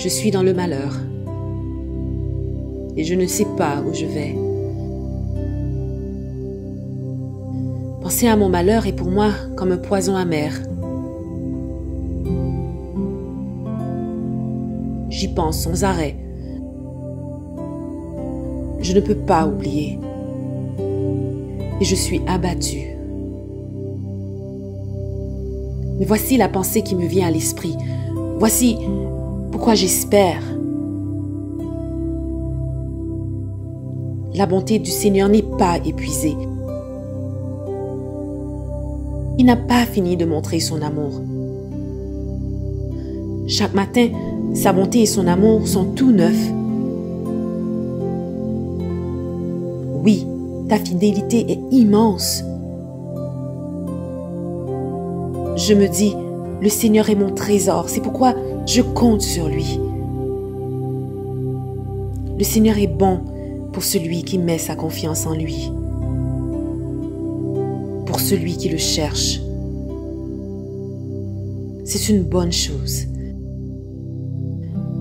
je suis dans le malheur. Et je ne sais pas où je vais. Penser à mon malheur est pour moi comme un poison amer. J'y pense sans arrêt. Je ne peux pas oublier. Et je suis abattue. Mais voici la pensée qui me vient à l'esprit. Voici pourquoi j'espère. La bonté du Seigneur n'est pas épuisée. Il n'a pas fini de montrer son amour. Chaque matin, sa bonté et son amour sont tout neufs. Oui, ta fidélité est immense. Je me dis, le Seigneur est mon trésor, c'est pourquoi je compte sur lui. Le Seigneur est bon pour celui qui met sa confiance en lui, pour celui qui le cherche. C'est une bonne chose.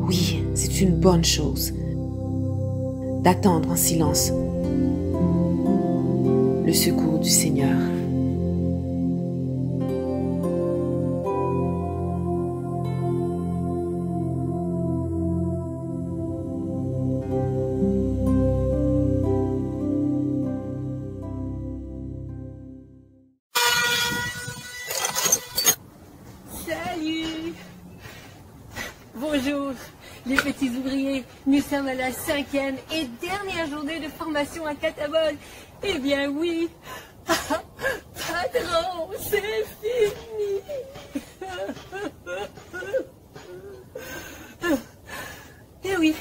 Oui, c'est une bonne chose d'attendre en silence le secours du Seigneur. Salut! Bonjour, les petits ouvriers. Nous sommes à la 5e et dernière journée de formation à Catabol. Eh bien oui, patron, c'est fini. Eh oui,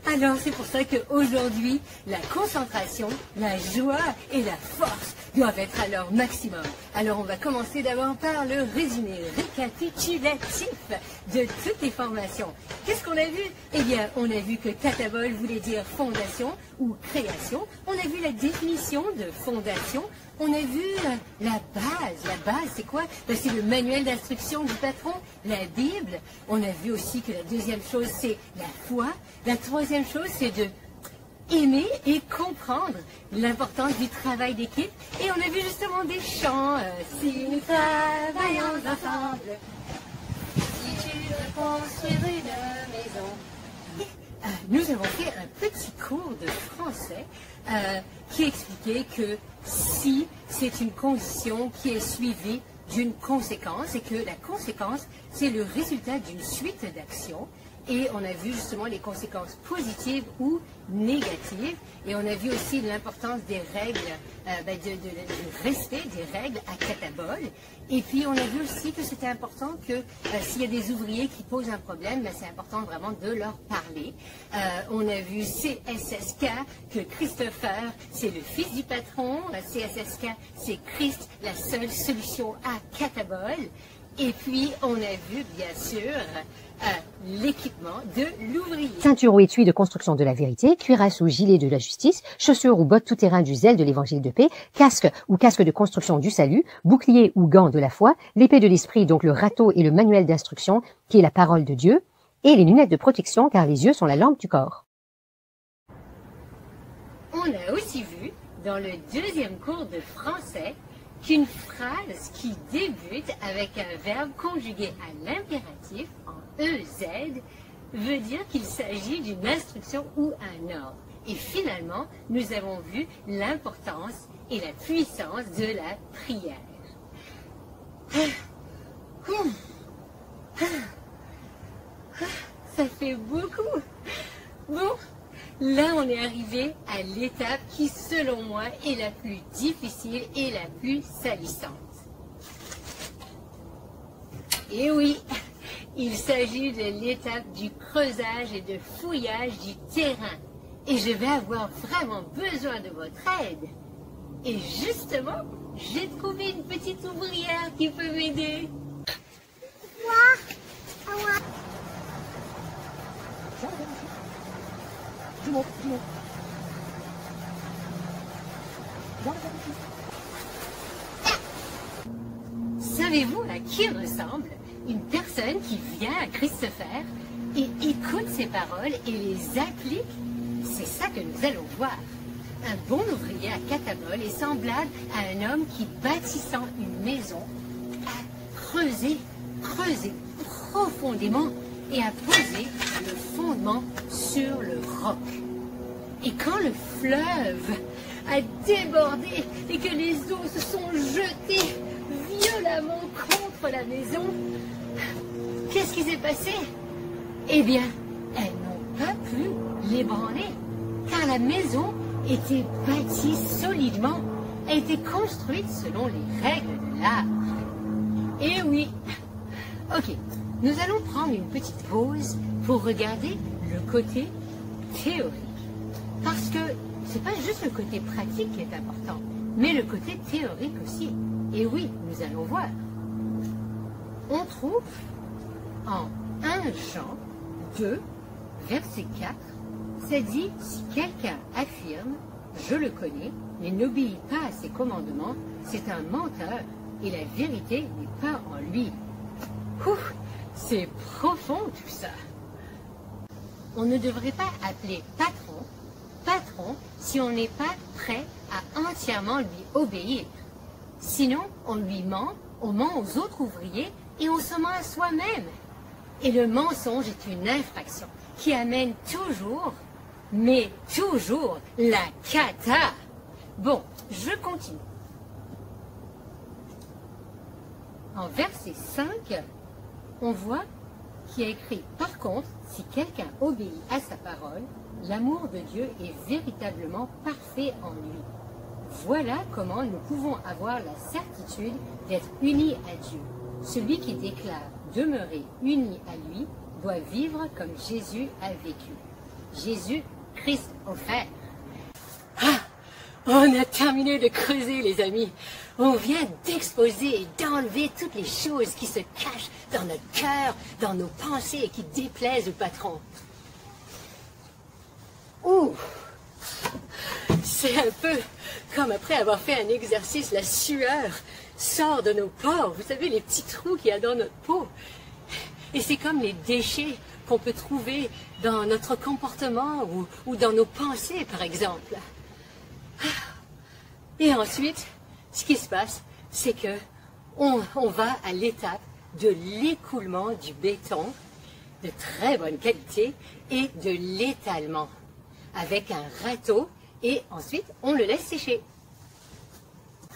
alors c'est pour ça qu'aujourd'hui, la concentration, la joie et la force doivent être à leur maximum. Alors on va commencer d'abord par le résumé récapitulatif de toutes les formations. Qu'est-ce qu'on a vu? Eh bien, on a vu que Catabol voulait dire fondation ou création. On a vu la définition de fondation. On a vu la base. La base, c'est quoi? Ben, c'est le manuel d'instruction du patron, la Bible. On a vu aussi que la deuxième chose, c'est la foi. La troisième chose, c'est de aimer et comprendre l'importance du travail d'équipe. Et on a vu justement des chants. Si nous travaillons ensemble, si tu veux construire une maison. Nous avons fait un petit cours de français qui expliquait que si c'est une condition qui est suivie d'une conséquence et que la conséquence, c'est le résultat d'une suite d'actions. Et on a vu justement les conséquences positives ou négatives. Et on a vu aussi l'importance des règles, du respect des règles à Catabol. Et puis on a vu aussi que c'était important que s'il y a des ouvriers qui posent un problème, c'est important vraiment de leur parler. On a vu CSSK, que Christopher, c'est le fils du patron. CSSK, c'est Christ, la seule solution à Catabol. Et puis, on a vu, bien sûr, l'équipement de l'ouvrier. Ceinture ou étui de construction de la vérité, cuirasse ou gilet de la justice, chaussures ou bottes tout-terrain du zèle de l'évangile de paix, casque ou casque de construction du salut, bouclier ou gants de la foi, l'épée de l'esprit, donc le râteau et le manuel d'instruction, qui est la parole de Dieu, et les lunettes de protection, car les yeux sont la lampe du corps. On a aussi vu, dans le deuxième cours de français, qu'une phrase qui débute avec un verbe conjugué à l'impératif en EZ veut dire qu'il s'agit d'une instruction ou un ordre. Et finalement, nous avons vu l'importance et la puissance de la prière. Ça fait beaucoup. Bon. Là, on est arrivé à l'étape qui, selon moi, est la plus difficile et la plus salissante. Et oui, il s'agit de l'étape du creusage et de fouillage du terrain. Et je vais avoir vraiment besoin de votre aide. Et justement, j'ai trouvé une petite ouvrière qui peut m'aider. Savez-vous à qui ressemble une personne qui vient à Christopher et écoute ces paroles et les applique, c'est ça que nous allons voir. Un bon ouvrier à Catabol est semblable à un homme qui, bâtissant une maison, a creusé profondément et a posé le fondement sur le roc. Et quand le fleuve a débordé et que les eaux se sont jetées violemment contre la maison, qu'est-ce qui s'est passé? Eh bien, elles n'ont pas pu l'ébranler, car la maison était bâtie solidement, elle était construite selon les règles de l'art. Et oui, ok, nous allons prendre une petite pause pour regarder le côté théorique. Parce que c'est pas juste le côté pratique qui est important, mais le côté théorique aussi. Et oui, nous allons voir. On trouve en 1 Jean 2, verset 4, ça dit, si quelqu'un affirme, je le connais, mais n'obéit pas à ses commandements, c'est un menteur et la vérité n'est pas en lui. Ouf, c'est profond tout ça. On ne devrait pas appeler patron si on n'est pas prêt à entièrement lui obéir. Sinon, on lui ment, on ment aux autres ouvriers et on se ment à soi-même. Et le mensonge est une infraction qui amène toujours, mais toujours, la cata. Bon, je continue. En verset 5, on voit qu'il y a écrit « Par contre, si quelqu'un obéit à sa parole, l'amour de Dieu est véritablement parfait en lui. Voilà comment nous pouvons avoir la certitude d'être unis à Dieu. Celui qui déclare demeurer uni à lui doit vivre comme Jésus a vécu. Jésus Christ offert. » Ah, on a terminé de creuser, les amis. On vient d'exposer et d'enlever toutes les choses qui se cachent dans notre cœur, dans nos pensées et qui déplaisent au patron. Ouh! C'est un peu comme après avoir fait un exercice, la sueur sort de nos pores. Vous savez, les petits trous qu'il y a dans notre peau. Et c'est comme les déchets qu'on peut trouver dans notre comportement ou dans nos pensées, par exemple. Et ensuite, ce qui se passe, c'est que on va à l'étape de l'écoulement du béton de très bonne qualité et de l'étalement avec un râteau et ensuite on le laisse sécher.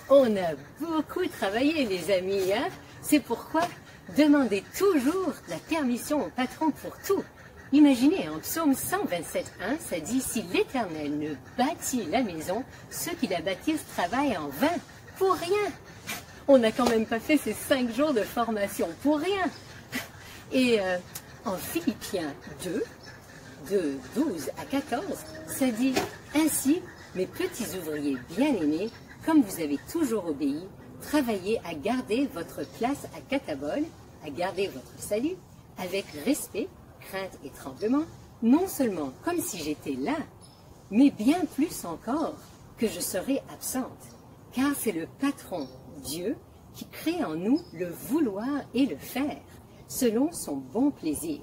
On a beaucoup travaillé, les amis, hein? C'est pourquoi demandez toujours la permission au patron pour tout. Imaginez, en psaume 127.1, ça dit « Si l'Éternel ne bâtit la maison, ceux qui la bâtissent travaillent en vain, pour rien. » On n'a quand même pas fait ces 5 jours de formation pour rien. Et en Philippiens 2, de 12 à 14, ça dit « Ainsi, mes petits ouvriers bien-aimés, comme vous avez toujours obéi, travaillez à garder votre place à Catabol, à garder votre salut, avec respect, crainte et tremblement, non seulement comme si j'étais là, mais bien plus encore que je serai absente, car c'est le patron, Dieu, qui crée en nous le vouloir et le faire, selon son bon plaisir.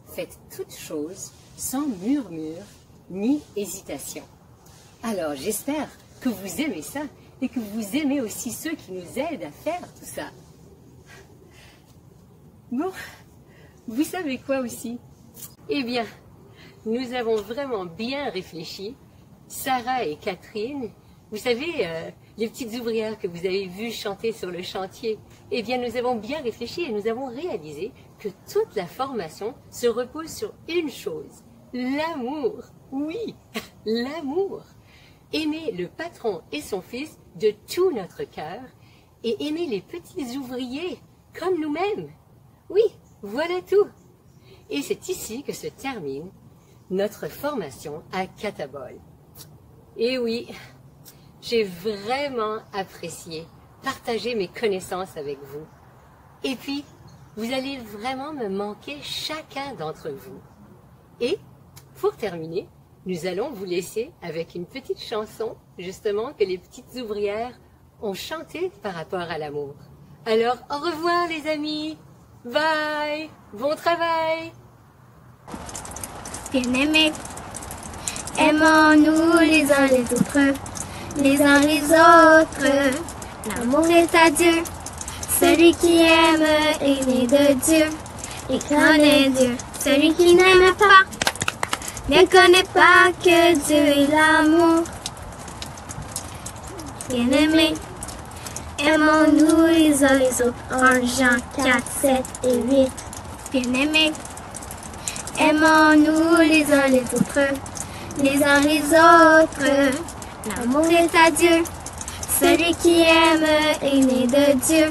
Faites toutes choses sans murmure ni hésitation. Alors j'espère que vous aimez ça et que vous aimez aussi ceux qui nous aident à faire tout ça. Bon, vous savez quoi aussi? Eh bien, nous avons vraiment bien réfléchi, Sarah et Catherine, vous savez, les petites ouvrières que vous avez vues chanter sur le chantier, eh bien nous avons bien réfléchi et nous avons réalisé que toute la formation se repose sur une chose, l'amour. Oui, l'amour. Aimer le patron et son fils de tout notre cœur et aimer les petits ouvriers comme nous-mêmes. Oui, voilà tout. Et c'est ici que se termine notre formation à Catabol. Et oui, j'ai vraiment apprécié partager mes connaissances avec vous. Et puis, vous allez vraiment me manquer chacun d'entre vous. Et, pour terminer, nous allons vous laisser avec une petite chanson, justement, que les petites ouvrières ont chantée par rapport à l'amour. Alors, au revoir les amis! Bye! Bon travail! Bien-aimés, aimons-nous les uns les autres, les uns les autres. L'amour est à Dieu. Celui qui aime est né de Dieu et connaît Dieu. Celui qui n'aime pas ne connaît pas que Dieu est l'amour. Bien-aimés, aimons-nous les uns les autres. 1 Jean 4, 7 et 8. Bien-aimés, aimons-nous les uns les autres, les uns les autres. L'amour est à Dieu. Celui qui aime est né de Dieu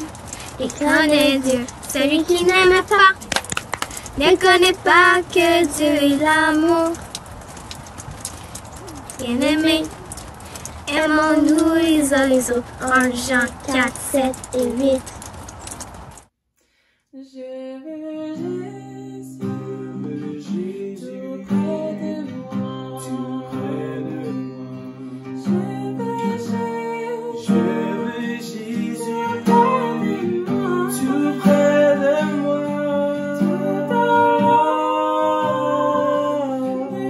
et connaît Dieu. Celui qui n'aime pas ne connaît pas que Dieu est l'amour. Bien-aimés, aimons-nous les uns les autres. 1 Jean 4, 7 et 8. Je veux Jésus, tout près de moi, tout près de moi. Je veux Jésus, tout près de moi, de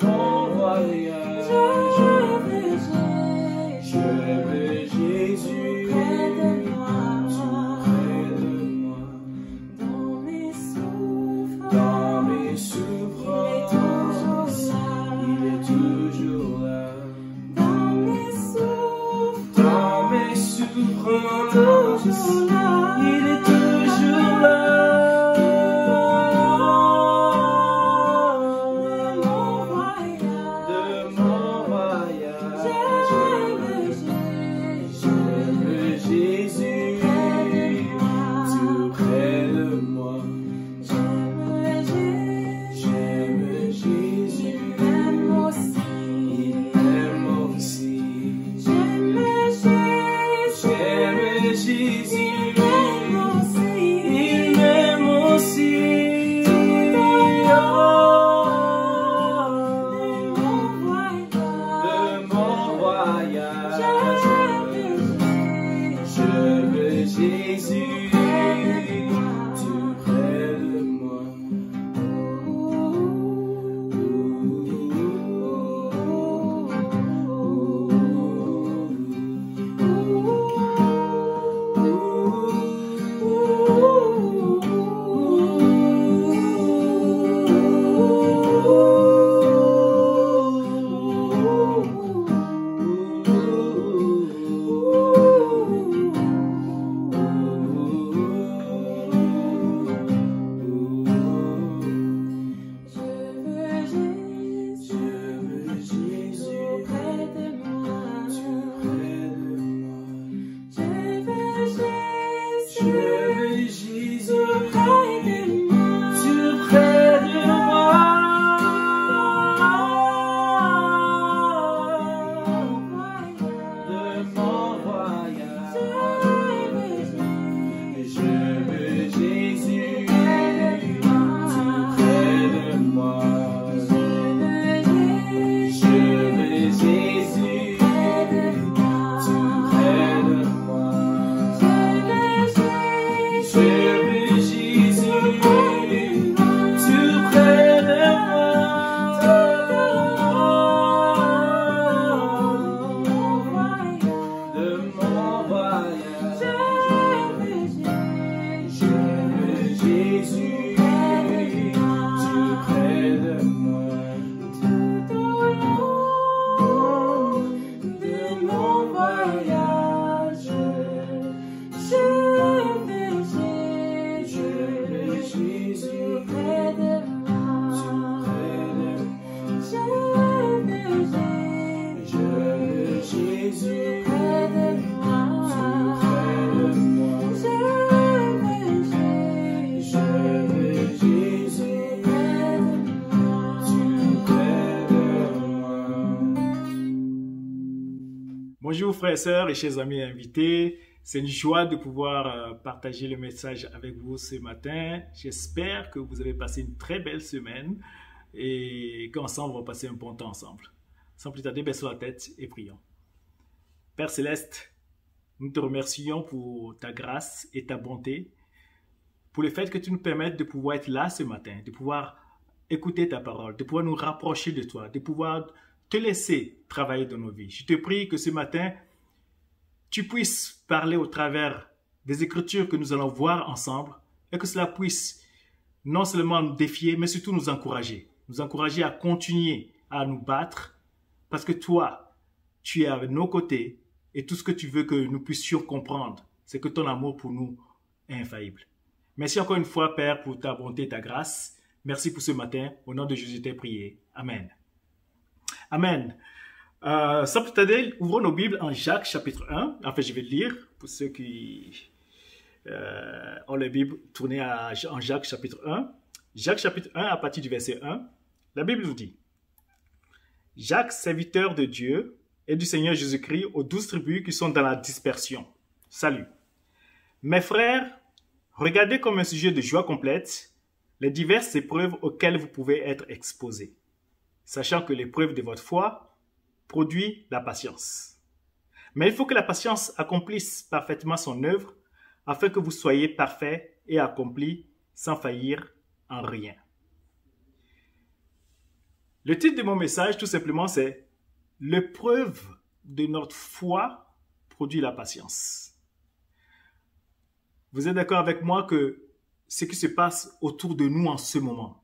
mon voyage. Je veux Jésus, près de moi, tout près de moi. Dans mes souffrances, il est toujours là. Dans mes souffrances, il est toujours là. De mon voyage, je veux Jésus, tout près de moi. J'aime Jésus, il m'aime aussi. J'aime Jésus, il m'aime aussi. De mon voyage, je veux Jésus, tout près de moi. Bonjour frères et sœurs et chers amis invités, c'est une joie de pouvoir partager le message avec vous ce matin. J'espère que vous avez passé une très belle semaine et qu'ensemble on va passer un bon temps ensemble. Sans plus tarder, baissons la tête et prions. Père Céleste, nous te remercions pour ta grâce et ta bonté. pour le fait que tu nous permettes de pouvoir être là ce matin, de pouvoir écouter ta parole, de pouvoir nous rapprocher de toi, de pouvoir te laisser travailler dans nos vies. Je te prie que ce matin, tu puisses parler au travers des Écritures que nous allons voir ensemble et que cela puisse non seulement nous défier, mais surtout nous encourager à continuer à nous battre parce que toi, tu es à nos côtés et tout ce que tu veux que nous puissions comprendre, c'est que ton amour pour nous est infaillible. Merci encore une fois, Père, pour ta bonté et ta grâce. Merci pour ce matin. Au nom de Jésus, t'ai prié. Amen. Amen. Sans plus tarder, ouvrons nos Bibles en Jacques chapitre 1. En fait, je vais le lire pour ceux qui ont les Bibles tournées en Jacques chapitre 1. Jacques chapitre 1 à partir du verset 1. La Bible nous dit: Jacques, serviteur de Dieu et du Seigneur Jésus-Christ aux 12 tribus qui sont dans la dispersion. Salut. Mes frères, regardez comme un sujet de joie complète les diverses épreuves auxquelles vous pouvez être exposés, sachant que l'épreuve de votre foi produit la patience. Mais il faut que la patience accomplisse parfaitement son œuvre, afin que vous soyez parfaits et accomplis sans faillir en rien. Le titre de mon message, tout simplement, c'est « L'épreuve de notre foi produit la patience ». Vous êtes d'accord avec moi que ce qui se passe autour de nous en ce moment,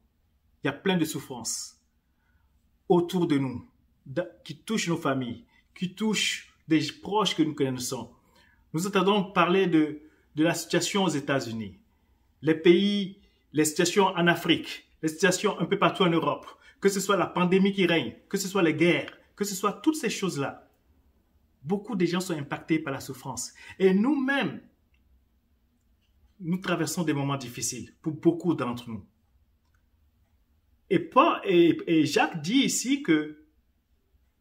il y a plein de souffrances autour de nous, qui touchent nos familles, qui touchent des proches que nous connaissons. Nous entendons parler de la situation aux États-Unis, les pays, les situations en Afrique, les situations un peu partout en Europe, que ce soit la pandémie qui règne, que ce soit les guerres, que ce soit toutes ces choses-là. Beaucoup de gens sont impactés par la souffrance. Et nous-mêmes, nous traversons des moments difficiles pour beaucoup d'entre nous. Et Jacques dit ici que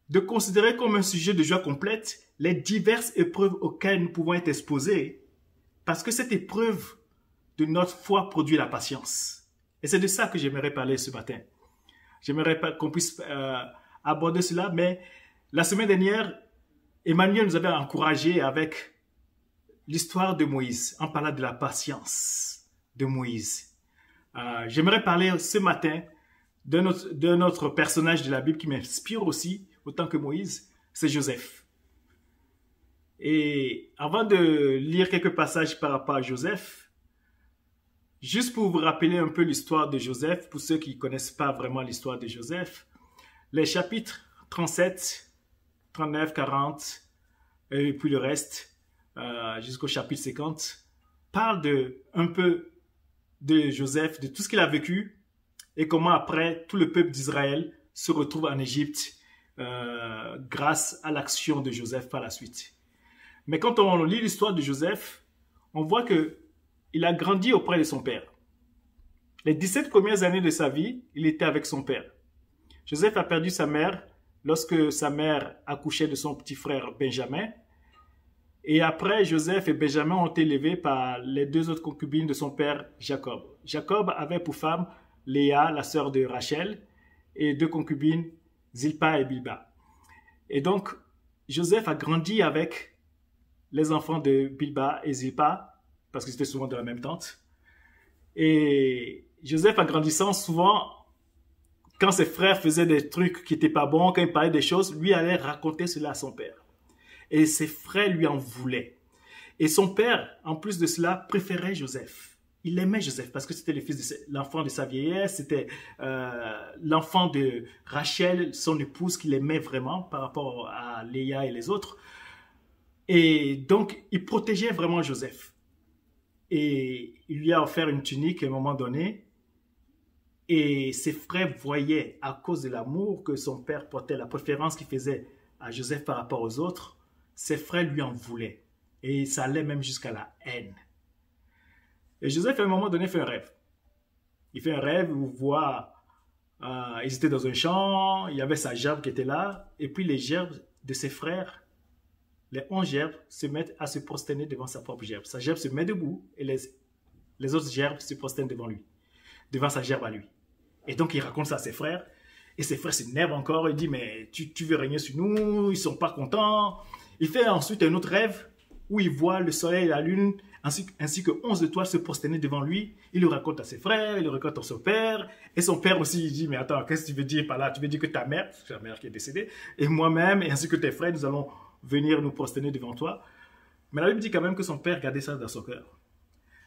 de considérer comme un sujet de joie complète les diverses épreuves auxquelles nous pouvons être exposés, parce que cette épreuve de notre foi produit la patience. Et c'est de ça que j'aimerais parler ce matin. J'aimerais qu'on puisse aborder cela, mais la semaine dernière, Emmanuel nous avait encouragés avec l'histoire de Moïse, en parlant de la patience de Moïse. J'aimerais parler ce matin d'un autre personnage de la Bible qui m'inspire aussi, autant que Moïse, c'est Joseph. Et avant de lire quelques passages par rapport à Joseph, juste pour vous rappeler un peu l'histoire de Joseph, pour ceux qui ne connaissent pas vraiment l'histoire de Joseph, les chapitres 37, 39, 40, et puis le reste, jusqu'au chapitre 50, parlent un peu de Joseph, de tout ce qu'il a vécu, et comment après, tout le peuple d'Israël se retrouve en Égypte grâce à l'action de Joseph par la suite. Mais quand on lit l'histoire de Joseph, on voit qu'il a grandi auprès de son père. Les 17 premières années de sa vie, il était avec son père. Joseph a perdu sa mère lorsque sa mère accouchait de son petit frère Benjamin. Et après, Joseph et Benjamin ont été élevés par les deux autres concubines de son père Jacob. Jacob avait pour femme Léa, la sœur de Rachel, et deux concubines, Zilpa et Bilba. Et donc, Joseph a grandi avec les enfants de Bilba et Zilpa, parce qu'ils étaient souvent de la même tante. Et Joseph, en grandissant, souvent, quand ses frères faisaient des trucs qui n'étaient pas bons, quand ils parlaient des choses, lui allait raconter cela à son père. Et ses frères lui en voulaient. Et son père, en plus de cela, préférait Joseph. Il aimait Joseph parce que c'était l'enfant de sa vieillesse, c'était l'enfant de Rachel, son épouse, qu'il aimait vraiment par rapport à Léa et les autres. Et donc, il protégeait vraiment Joseph. Et il lui a offert une tunique à un moment donné. Et ses frères voyaient, à cause de l'amour que son père portait, la préférence qu'il faisait à Joseph par rapport aux autres, ses frères lui en voulaient. Et ça allait même jusqu'à la haine. Et Joseph, à un moment donné, fait un rêve. Il fait un rêve où il voit, ils étaient dans un champ, il y avait sa gerbe qui était là, et puis les gerbes de ses frères, les 11 gerbes, se mettent à se prosterner devant sa propre gerbe. Sa gerbe se met debout, et les autres gerbes se prosternent devant lui, devant sa gerbe à lui. Et donc, il raconte ça à ses frères, et ses frères s'énervent encore, il dit, mais tu veux régner sur nous, ils ne sont pas contents. Il fait ensuite un autre rêve, où il voit le soleil et la lune ainsi que 11 étoiles se prosternaient devant lui. Il le raconte à ses frères, il le raconte à son père. Et son père aussi, il dit, mais attends, qu'est-ce que tu veux dire par là? Tu veux dire que ta mère qui est décédée, et moi-même, et ainsi que tes frères, nous allons venir nous prosterner devant toi. Mais la Bible dit quand même que son père gardait ça dans son cœur.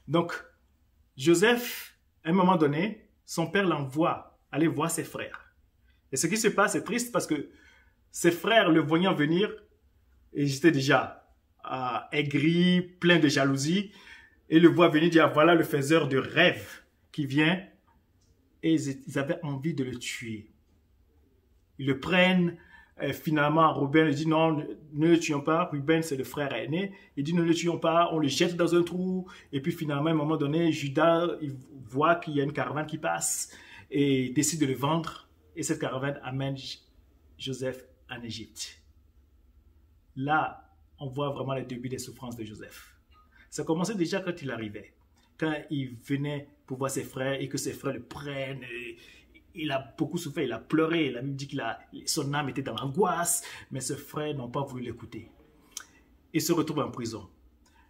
Donc, Joseph, à un moment donné, son père l'envoie aller voir ses frères. Et ce qui se passe, c'est triste parce que ses frères, le voyant venir, ils étaient déjà aigris, pleins de jalousie, et le voient venir dire, voilà le faiseur de rêves qui vient, et ils avaient envie de le tuer. Ils le prennent, finalement Reuben dit non, ne le tuons pas. Reuben c'est le frère aîné, il dit ne le tuons pas, on le jette dans un trou, et puis finalement à un moment donné, Judas il voit qu'il y a une caravane qui passe, et il décide de le vendre, et cette caravane amène Joseph en Égypte. Là, on voit vraiment les débuts des souffrances de Joseph. Ça commençait déjà quand il arrivait. Quand il venait pour voir ses frères et que ses frères le prennent. Il a beaucoup souffert, il a pleuré. Il a même dit que son âme était dans l'angoisse. Mais ses frères n'ont pas voulu l'écouter. Il se retrouve en prison.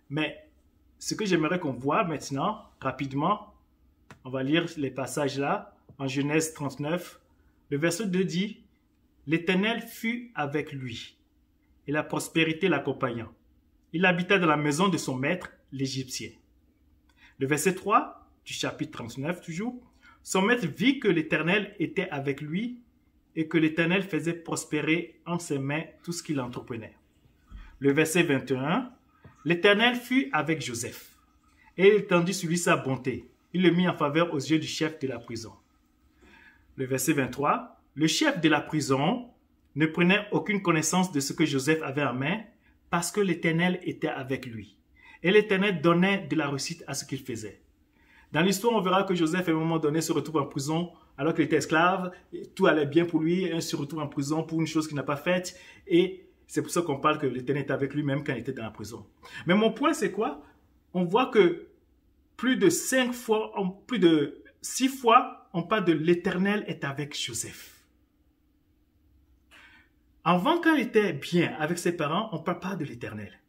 Mais ce que j'aimerais qu'on voit maintenant, rapidement, on va lire les passages là, en Genèse 39. Le verset 2 dit, « L'Éternel fut avec lui. Et la prospérité l'accompagnant. Il habita dans la maison de son maître, l'Égyptien. » Le verset 3 du chapitre 39 toujours. Son maître vit que l'Éternel était avec lui et que l'Éternel faisait prospérer en ses mains tout ce qu'il entreprenait. Le verset 21. L'Éternel fut avec Joseph et il étendit sur lui sa bonté. Il le mit en faveur aux yeux du chef de la prison. Le verset 23. Le chef de la prison ne prenait aucune connaissance de ce que Joseph avait en main parce que l'Éternel était avec lui. Et l'Éternel donnait de la réussite à ce qu'il faisait. Dans l'histoire, on verra que Joseph, à un moment donné, se retrouve en prison alors qu'il était esclave. Tout allait bien pour lui. Il se retrouve en prison pour une chose qu'il n'a pas faite. Et c'est pour ça qu'on parle que l'Éternel était avec lui même quand il était dans la prison. Mais mon point, c'est quoi? On voit que plus de 6 fois, on parle de l'Éternel est avec Joseph. Avant, quand il était bien avec ses parents, on ne parle pas de l'Éternel.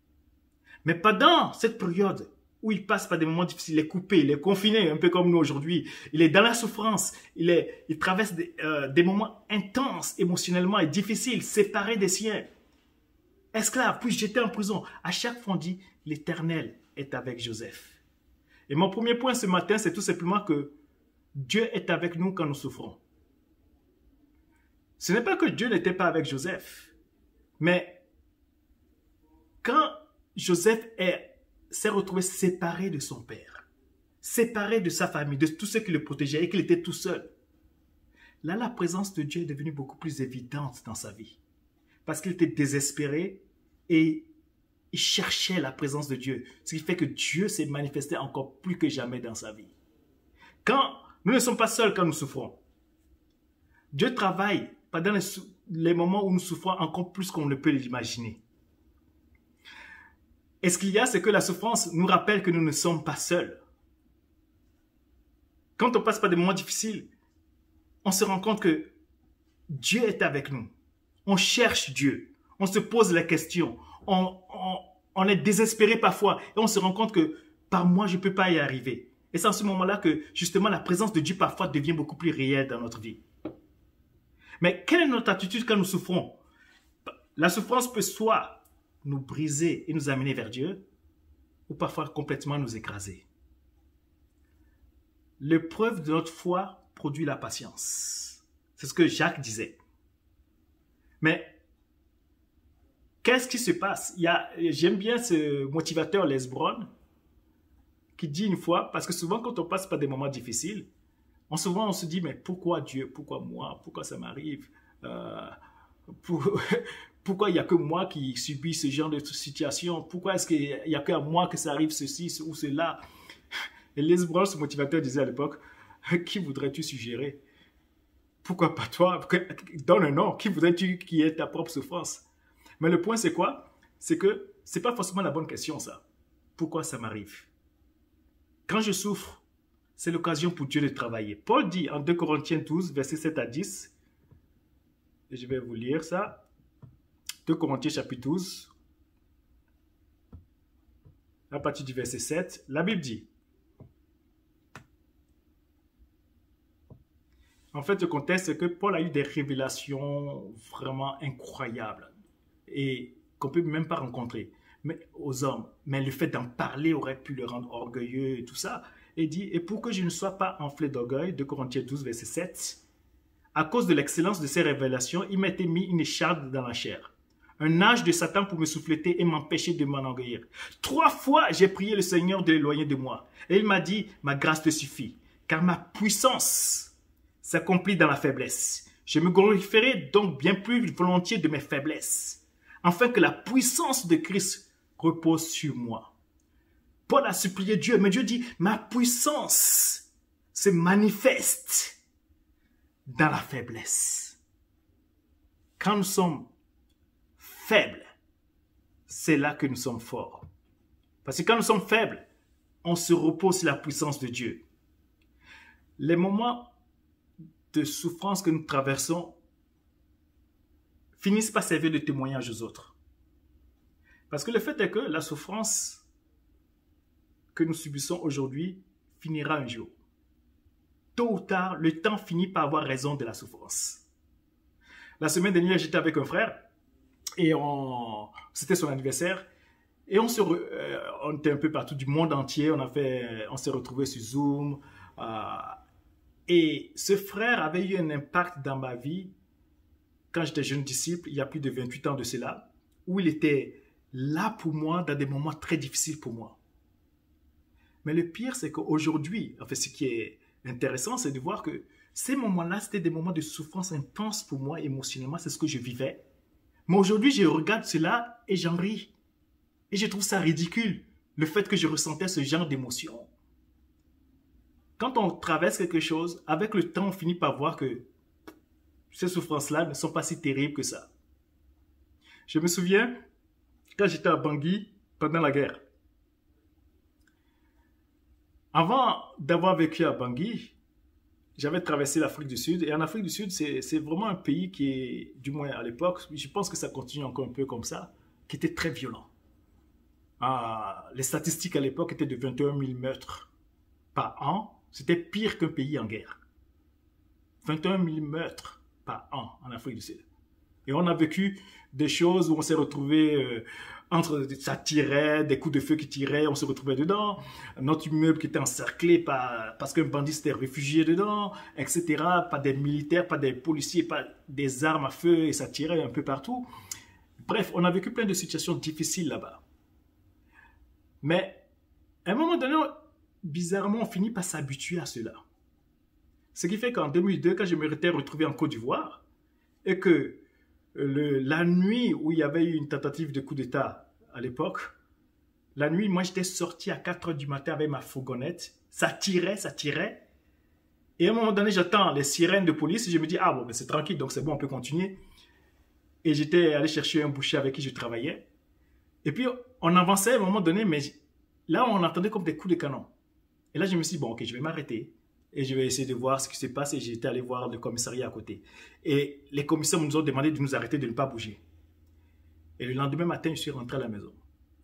Mais pendant cette période où il passe par des moments difficiles, il est coupé, il est confiné, un peu comme nous aujourd'hui, il est dans la souffrance, il traverse des moments intenses émotionnellement et difficiles, séparé des siens, esclave, puis jeté en prison. À chaque fois, on dit l'Éternel est avec Joseph. Et mon premier point ce matin, c'est tout simplement que Dieu est avec nous quand nous souffrons. Ce n'est pas que Dieu n'était pas avec Joseph, mais quand Joseph s'est retrouvé séparé de son père, séparé de sa famille, de tout ce qui le protégeait et qu'il était tout seul, là, la présence de Dieu est devenue beaucoup plus évidente dans sa vie. Parce qu'il était désespéré et il cherchait la présence de Dieu. Ce qui fait que Dieu s'est manifesté encore plus que jamais dans sa vie. Quand nous ne sommes pas seuls quand nous souffrons, Dieu travaille pendant les moments où nous souffrons encore plus qu'on ne peut l'imaginer. Et ce qu'il y a, c'est que la souffrance nous rappelle que nous ne sommes pas seuls. Quand on passe par des moments difficiles, on se rend compte que Dieu est avec nous. On cherche Dieu. On se pose la question. On est désespéré parfois. Et on se rend compte que par moi, je ne peux pas y arriver. Et c'est en ce moment-là que justement la présence de Dieu parfois devient beaucoup plus réelle dans notre vie. Mais quelle est notre attitude quand nous souffrons? La souffrance peut soit nous briser et nous amener vers Dieu, ou parfois complètement nous écraser. L'épreuve de notre foi produit la patience. C'est ce que Jacques disait. Mais qu'est-ce qui se passe? J'aime bien ce motivateur Les Brown qui dit une fois, parce que souvent quand on passe par des moments difficiles, souvent on se dit, mais pourquoi Dieu? Pourquoi moi? Pourquoi ça m'arrive? Pourquoi il n'y a que moi qui subis ce genre de situation? Pourquoi est-ce qu'il n'y a que à moi que ça arrive ceci ou cela? Et Les Brown, ce motivateur, disait à l'époque, qui voudrais-tu suggérer? Pourquoi pas toi? Donne un nom. Qui voudrais-tu qui ait ta propre souffrance? Mais le point, c'est quoi? C'est que ce n'est pas forcément la bonne question, ça. Pourquoi ça m'arrive? Quand je souffre, c'est l'occasion pour Dieu de travailler. Paul dit en 2 Corinthiens 12, versets 7 à 10, et je vais vous lire ça. 2 Corinthiens chapitre 12, à partir du verset 7, la Bible dit, en fait, le contexte, c'est que Paul a eu des révélations vraiment incroyables et qu'on ne peut même pas rencontrer aux hommes. Mais le fait d'en parler aurait pu le rendre orgueilleux et tout ça. Et il dit, et pour que je ne sois pas enflé d'orgueil, de Corinthiens 12, verset 7, à cause de l'excellence de ces révélations, il m'a été mis une écharpe dans la chair. Un âge de Satan pour me souffleter et m'empêcher de m'enorgueillir. 3 fois, j'ai prié le Seigneur de l'éloigner de moi. Et il m'a dit, ma grâce te suffit, car ma puissance s'accomplit dans la faiblesse. Je me glorifierai donc bien plus volontiers de mes faiblesses, afin que la puissance de Christ repose sur moi. Paul a supplié Dieu, mais Dieu dit, ma puissance se manifeste dans la faiblesse. Quand nous sommes faibles, c'est là que nous sommes forts. Parce que quand nous sommes faibles, on se repose sur la puissance de Dieu. Les moments de souffrance que nous traversons finissent par servir de témoignage aux autres. Parce que le fait est que la souffrance que nous subissons aujourd'hui finira un jour. Tôt ou tard, le temps finit par avoir raison de la souffrance. La semaine dernière, j'étais avec un frère et c'était son anniversaire et on était un peu partout du monde entier. On s'est retrouvés sur Zoom et ce frère avait eu un impact dans ma vie quand j'étais jeune disciple, il y a plus de 28 ans de cela, où il était là pour moi dans des moments très difficiles pour moi. Mais le pire, c'est qu'aujourd'hui, en fait, ce qui est intéressant, c'est de voir que ces moments-là, c'était des moments de souffrance intense pour moi émotionnellement, c'est ce que je vivais. Mais aujourd'hui, je regarde cela et j'en ris. Et je trouve ça ridicule, le fait que je ressentais ce genre d'émotion. Quand on traverse quelque chose, avec le temps, on finit par voir que ces souffrances-là ne sont pas si terribles que ça. Je me souviens, quand j'étais à Bangui, pendant la guerre, avant d'avoir vécu à Bangui, j'avais traversé l'Afrique du Sud. Et en Afrique du Sud, c'est vraiment un pays qui est, du moins à l'époque, je pense que ça continue encore un peu comme ça, qui était très violent. Les statistiques à l'époque étaient de 21 000 meurtres par an. C'était pire qu'un pays en guerre. 21 000 meurtres par an en Afrique du Sud. Et on a vécu des choses où on s'est retrouvé ça tirait, des coups de feu qui tiraient, on se retrouvait dedans. Notre immeuble qui était encerclé parce qu'un bandit s'était réfugié dedans, etc. Pas des militaires, pas des policiers, pas des armes à feu et ça tirait un peu partout. Bref, on a vécu plein de situations difficiles là-bas. Mais à un moment donné, bizarrement, on finit par s'habituer à cela. Ce qui fait qu'en 2002, quand je me étais retrouvé en Côte d'Ivoire et que la nuit où il y avait eu une tentative de coup d'État à l'époque, la nuit, moi j'étais sorti à 4 h du matin avec ma fourgonnette, ça tirait, et à un moment donné j'attends les sirènes de police et je me dis, ah bon, ben c'est tranquille, donc c'est bon, on peut continuer. Et j'étais allé chercher un boucher avec qui je travaillais, et puis on avançait à un moment donné, mais là on entendait comme des coups de canon. Et là je me suis dit, bon ok, je vais m'arrêter. Et je vais essayer de voir ce qui se passe. Et j'étais allé voir le commissariat à côté. Et les commissaires nous ont demandé de nous arrêter, de ne pas bouger. Et le lendemain matin, je suis rentré à la maison.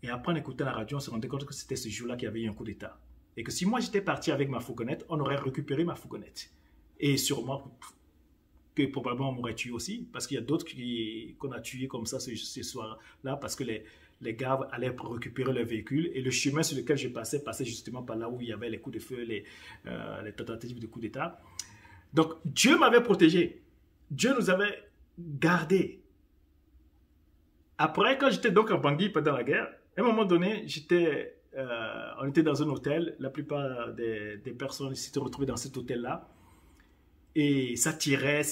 Et après, en écoutant la radio, on se rendait compte que c'était ce jour-là qu'il y avait eu un coup d'État. Et que si moi, j'étais parti avec ma fourgonnette, on aurait récupéré ma fourgonnette. Et sûrement que probablement on m'aurait tué aussi. Parce qu'il y a d'autres qu'on a tués comme ça ce soir-là. Parce que les gars allaient récupérer leur véhicule et le chemin sur lequel je passais justement par là où il y avait les coups de feu, les tentatives de coup d'État. Donc Dieu m'avait protégé. Dieu nous avait gardés. Après, quand j'étais donc en Bangui pendant la guerre, à un moment donné, on était dans un hôtel. La plupart des personnes s'étaient retrouvées dans cet hôtel-là. Et ça tirait,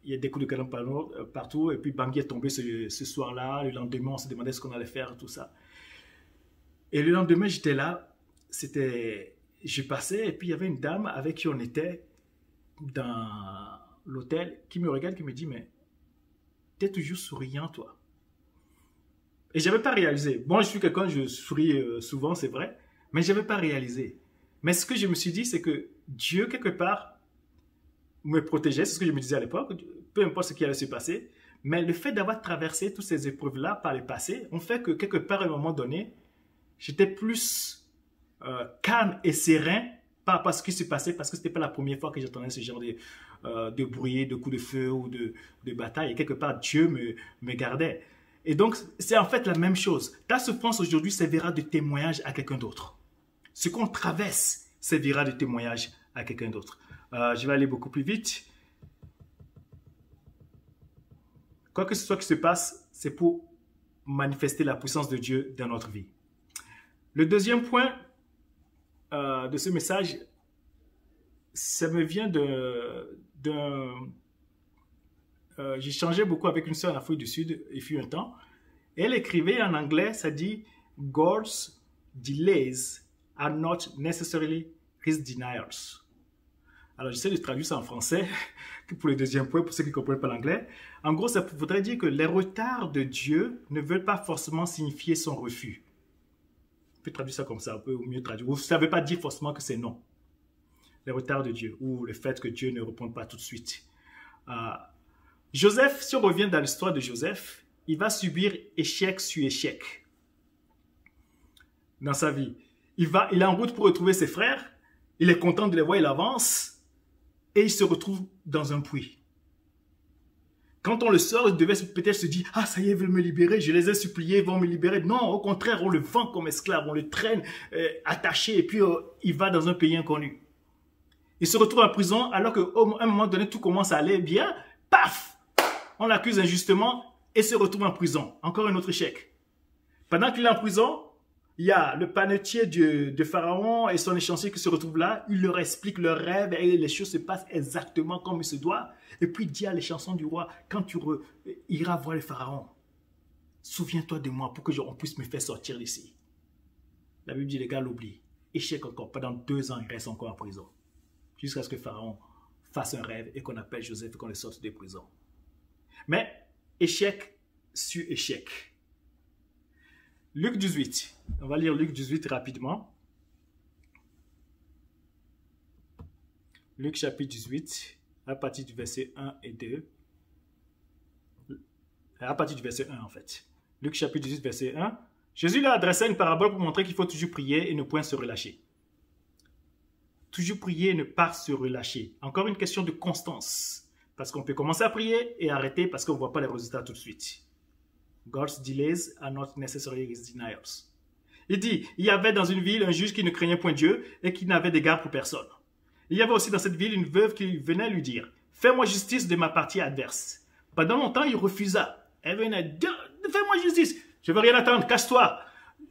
il y a des coups de canon partout, et puis Bangui est tombé ce soir-là. Le lendemain, on se demandait ce qu'on allait faire, tout ça. Et le lendemain, j'étais là, je passais, et puis il y avait une dame avec qui on était dans l'hôtel, qui me regarde, qui me dit, mais t'es toujours souriant, toi. Et je n'avais pas réalisé. Bon, je suis quelqu'un, je souris souvent, c'est vrai, mais je n'avais pas réalisé. Mais ce que je me suis dit, c'est que Dieu, quelque part, me protégeait, c'est ce que je me disais à l'époque, peu importe ce qui allait se passer, Mais le fait d'avoir traversé toutes ces épreuves-là par le passé, ont fait que quelque part, à un moment donné, j'étais plus calme et serein par rapport à ce qui s'est passé, parce que ce n'était pas la première fois que j'entendais ce genre de bruit, de coups de feu ou de bataille. Et quelque part, Dieu me gardait. Et donc, c'est en fait la même chose. Ta souffrance aujourd'hui servira de témoignage à quelqu'un d'autre. Ce qu'on traverse servira de témoignage à quelqu'un d'autre. Je vais aller beaucoup plus vite. Quoi que ce soit qui se passe, c'est pour manifester la puissance de Dieu dans notre vie. Le deuxième point de ce message, ça me vient j'échangeais beaucoup avec une sœur en Afrique du Sud, il fut un temps, et elle écrivait en anglais, ça dit « God's delays are not necessarily his denials ». Alors, j'essaie de traduire ça en français pour le deuxième point, pour ceux qui ne comprennent pas l'anglais. En gros, ça voudrait dire que les retards de Dieu ne veulent pas forcément signifier son refus. On peut traduire ça comme ça, on peut mieux traduire. Ça ne veut pas dire forcément que c'est non. Les retards de Dieu, ou le fait que Dieu ne réponde pas tout de suite. Joseph, si on revient dans l'histoire de Joseph, il va subir échec sur échec dans sa vie. Il est en route pour retrouver ses frères, il est content de les voir, il avance, et il se retrouve dans un puits. Quand on le sort, il devait peut-être se dire « Ah, ça y est, ils veulent me libérer, je les ai suppliés, ils vont me libérer. » Non, au contraire, on le vend comme esclave, on le traîne attaché, et puis il va dans un pays inconnu. Il se retrouve en prison, alors qu'à un moment donné, tout commence à aller bien. Paf! On l'accuse injustement et se retrouve en prison. Encore un autre échec. Pendant qu'il est en prison, il y a le panetier de Pharaon et son échancier qui se retrouvent là. Il leur explique leur rêve et les choses se passent exactement comme il se doit. Et puis il dit à l'échanson du roi, quand tu iras voir le Pharaon, souviens-toi de moi pour que on puisse me faire sortir d'ici. La Bible dit, les gars l'oublient. Échec encore. Pendant 2 ans, il reste encore en prison. Jusqu'à ce que Pharaon fasse un rêve et qu'on appelle Joseph et qu'on le sorte de prison. Mais échec sur échec. Luc 18. On va lire Luc 18 rapidement. Luc chapitre 18, à partir du verset 1 et 2. À partir du verset 1 en fait. Luc chapitre 18, verset 1. Jésus leur adressa une parabole pour montrer qu'il faut toujours prier et ne point se relâcher. Toujours prier et ne pas se relâcher. Encore une question de constance. Parce qu'on peut commencer à prier et arrêter parce qu'on ne voit pas les résultats tout de suite. God's delays are not necessarily his denials. Il dit, il y avait dans une ville un juge qui ne craignait point Dieu et qui n'avait d'égard pour personne. Il y avait aussi dans cette ville une veuve qui venait lui dire, fais-moi justice de ma partie adverse. Pendant longtemps, il refusa. Elle venait, fais-moi justice. Je veux rien attendre, casse-toi.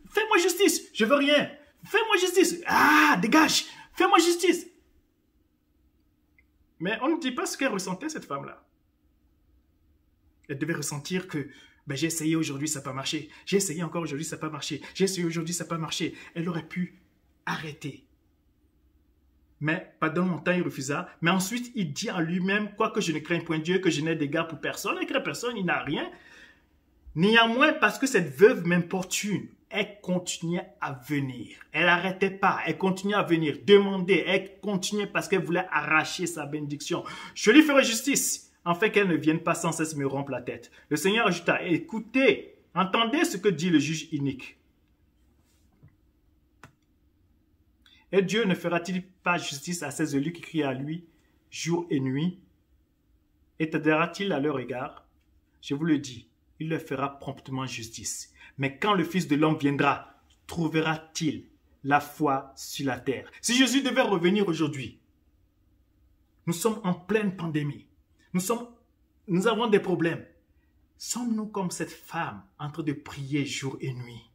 Fais-moi justice, je veux rien. Fais-moi justice. Ah, dégage. Fais-moi justice. Mais on ne dit pas ce qu'elle ressentait, cette femme-là. Elle devait ressentir que j'ai essayé aujourd'hui, ça n'a pas marché. J'ai essayé encore aujourd'hui, ça n'a pas marché. J'ai essayé aujourd'hui, ça n'a pas marché. Elle aurait pu arrêter. Mais pendant longtemps, il refusa. Mais ensuite, il dit en lui-même, quoique je ne crains point Dieu, que je n'ai d'égard pour personne. Il ne craint personne, il n'a rien. Néanmoins, parce que cette veuve m'importune, elle continuait à venir. Elle n'arrêtait pas. Elle continuait à venir, demander. Elle continuait parce qu'elle voulait arracher sa bénédiction. Je lui ferai justice, afin qu'elle ne vienne pas sans cesse me rompre la tête. Le Seigneur ajouta, écoutez, entendez ce que dit le juge inique. Et Dieu ne fera-t-il pas justice à ces élus qui crient à lui jour et nuit? Étendra-t-il à leur égard? Je vous le dis, il leur fera promptement justice. Mais quand le Fils de l'homme viendra, trouvera-t-il la foi sur la terre? Si Jésus devait revenir aujourd'hui, nous sommes en pleine pandémie. Nous avons des problèmes. Sommes-nous comme cette femme en train de prier jour et nuit,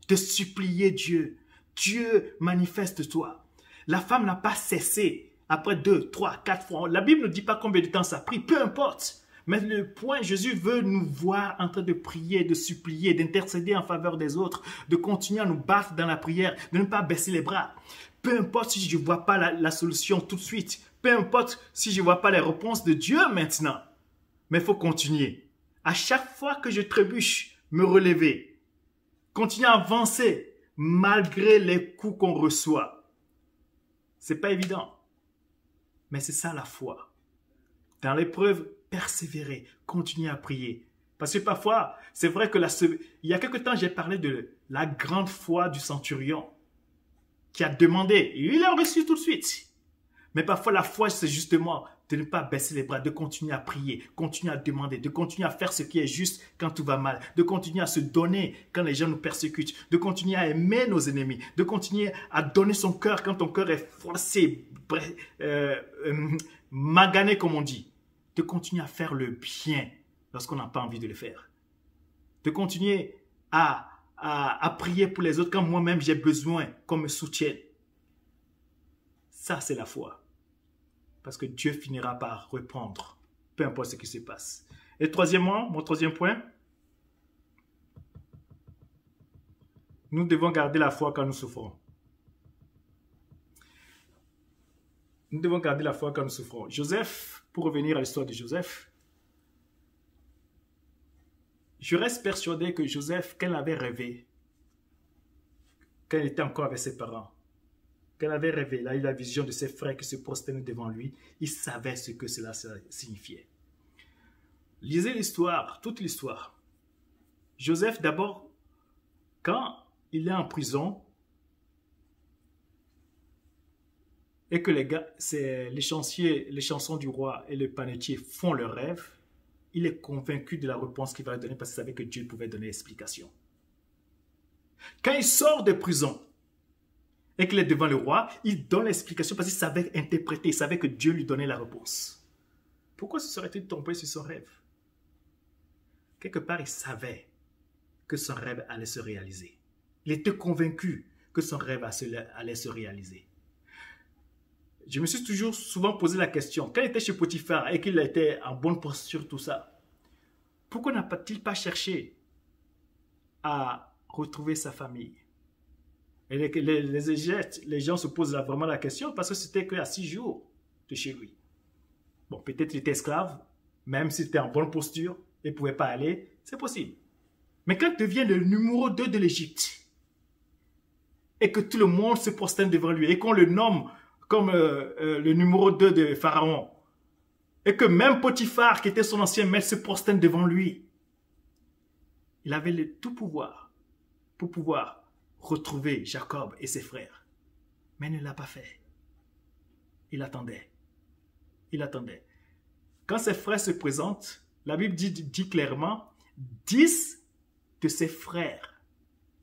de supplier Dieu? Dieu, manifeste-toi. La femme n'a pas cessé après 2, 3, 4 fois. La Bible ne dit pas combien de temps ça a pris, peu importe. Mais le point, Jésus veut nous voir en train de prier, de supplier, d'intercéder en faveur des autres, de continuer à nous battre dans la prière, de ne pas baisser les bras. Peu importe si je ne vois pas la solution tout de suite, peu importe si je ne vois pas les réponses de Dieu maintenant. Mais il faut continuer. À chaque fois que je trébuche, me relever. Continuer à avancer malgré les coups qu'on reçoit. C'est pas évident. Mais c'est ça la foi. Dans l'épreuve, persévérer, continuer à prier. Parce que parfois, c'est vrai que il y a quelque temps, j'ai parlé de la grande foi du centurion qui a demandé, et il a reçu tout de suite. Mais parfois, la foi, c'est justement de ne pas baisser les bras, de continuer à prier, continuer à demander, de continuer à faire ce qui est juste quand tout va mal, de continuer à se donner quand les gens nous persécutent, de continuer à aimer nos ennemis, de continuer à donner son cœur quand ton cœur est froissé, magané comme on dit, de continuer à faire le bien lorsqu'on n'a pas envie de le faire, de continuer à prier pour les autres quand moi-même j'ai besoin qu'on me soutienne. Ça, c'est la foi. Parce que Dieu finira par répondre, peu importe ce qui se passe. Et troisièmement, mon troisième point, nous devons garder la foi quand nous souffrons. Nous devons garder la foi quand nous souffrons. Joseph, pour revenir à l'histoire de Joseph, je reste persuadé que Joseph, qu'elle avait rêvé, quand il était encore avec ses parents, qu'elle avait rêvé, il a eu la vision de ses frères qui se prosternaient devant lui, il savait ce que cela signifiait. Lisez l'histoire, toute l'histoire. Joseph, d'abord, quand il est en prison, et que les chansons du roi et le panetier font leur rêve, il est convaincu de la réponse qu'il va donner parce qu'il savait que Dieu pouvait donner l'explication. Quand il sort de prison et qu'il est devant le roi, il donne l'explication parce qu'il savait interpréter, il savait que Dieu lui donnait la réponse. Pourquoi se serait-il tombé sur son rêve? Quelque part, il savait que son rêve allait se réaliser. Il était convaincu que son rêve allait se réaliser. Je me suis toujours souvent posé la question, quand il était chez Potiphar et qu'il était en bonne posture, tout ça, pourquoi n'a-t-il pas cherché à retrouver sa famille? Et les gens se posent vraiment la question parce que c'était qu'à 6 jours de chez lui. Bon, peut-être qu'il était esclave, même s'il était en bonne posture et ne pouvait pas aller, c'est possible. Mais quand il devient le numéro 2 de l'Égypte et que tout le monde se prosterne devant lui et qu'on le nomme comme le numéro 2 de Pharaon, et que même Potiphar, qui était son ancien maître, se prosterne devant lui, il avait le tout pouvoir pour pouvoir retrouver Jacob et ses frères. Mais il ne l'a pas fait. Il attendait. Il attendait. Quand ses frères se présentent, la Bible dit clairement, 10 de ses frères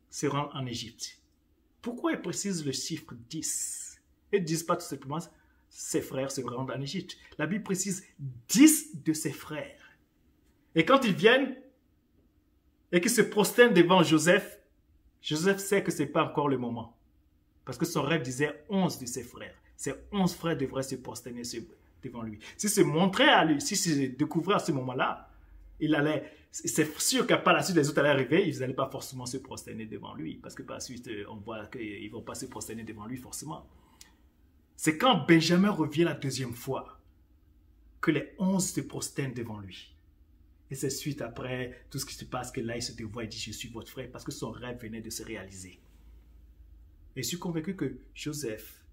se rendent en Égypte. Pourquoi il précise le chiffre 10? Ils ne disent pas tout simplement ses frères se rendent en Égypte. La Bible précise 10 de ses frères. Et quand ils viennent et qu'ils se prosternent devant Joseph, Joseph sait que ce n'est pas encore le moment. Parce que son rêve disait 11 de ses frères. Ces 11 frères devraient se prosterner devant lui. S'il se montrait à lui, s'il se découvrait à ce moment-là, c'est sûr qu'à par la suite les autres allaient arriver, ils n'allaient pas forcément se prosterner devant lui. Parce que par la suite, on voit qu'ils ne vont pas se prosterner devant lui forcément. C'est quand Benjamin revient la deuxième fois que les 11 se prosternent devant lui. Et c'est suite après tout ce qui se passe que là il se dévoile et dit je suis votre frère parce que son rêve venait de se réaliser. Et je suis convaincu que Joseph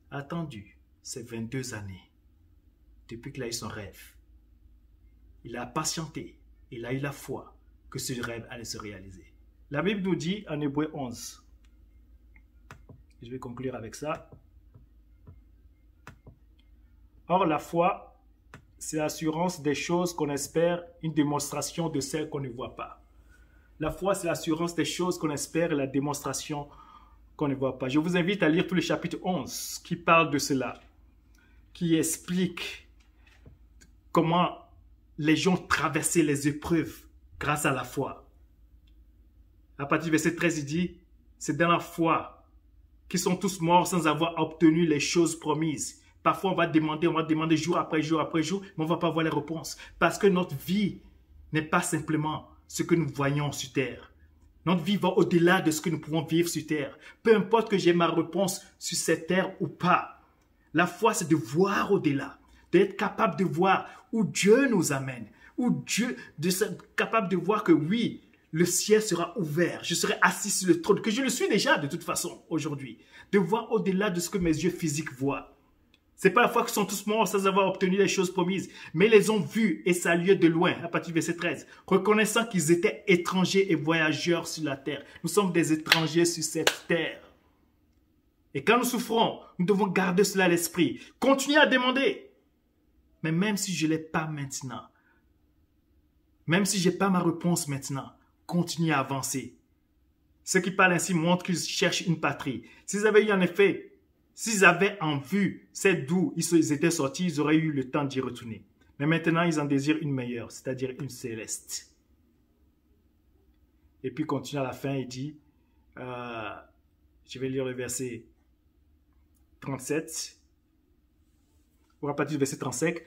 a attendu ces 22 années depuis qu'il a eu son rêve. Il a patienté, il a eu la foi que ce rêve allait se réaliser. La Bible nous dit en Hébreux 11, je vais conclure avec ça. Or, la foi, c'est l'assurance des choses qu'on espère, une démonstration de celles qu'on ne voit pas. La foi, c'est l'assurance des choses qu'on espère et la démonstration qu'on ne voit pas. Je vous invite à lire tout le chapitre 11 qui parle de cela, qui explique comment les gens traversaient les épreuves grâce à la foi. À partir du verset 13, il dit, c'est dans la foi qu'ils sont tous morts sans avoir obtenu les choses promises. Parfois, on va demander jour après jour, mais on ne va pas voir les réponses. Parce que notre vie n'est pas simplement ce que nous voyons sur terre. Notre vie va au-delà de ce que nous pouvons vivre sur terre. Peu importe que j'ai ma réponse sur cette terre ou pas. La foi, c'est de voir au-delà. D'être capable de voir où Dieu nous amène. D'être capable de voir que oui, le ciel sera ouvert. Je serai assis sur le trône, que je le suis déjà de toute façon aujourd'hui. De voir au-delà de ce que mes yeux physiques voient. C'est pas la foi qu'ils sont tous morts sans avoir obtenu les choses promises, mais ils les ont vus et salués de loin, à partir du verset 13, reconnaissant qu'ils étaient étrangers et voyageurs sur la terre. Nous sommes des étrangers sur cette terre. Et quand nous souffrons, nous devons garder cela à l'esprit. Continuez à demander. Mais même si je ne l'ai pas maintenant, même si je n'ai pas ma réponse maintenant, continuez à avancer. Ceux qui parlent ainsi montrent qu'ils cherchent une patrie. S'ils avaient eu en effet, s'ils avaient en vue cette d'où ils étaient sortis, ils auraient eu le temps d'y retourner. Mais maintenant, ils en désirent une meilleure, c'est-à-dire une céleste. Et puis, continue à la fin, il dit, je vais lire le verset 37, ou à partir du verset 35,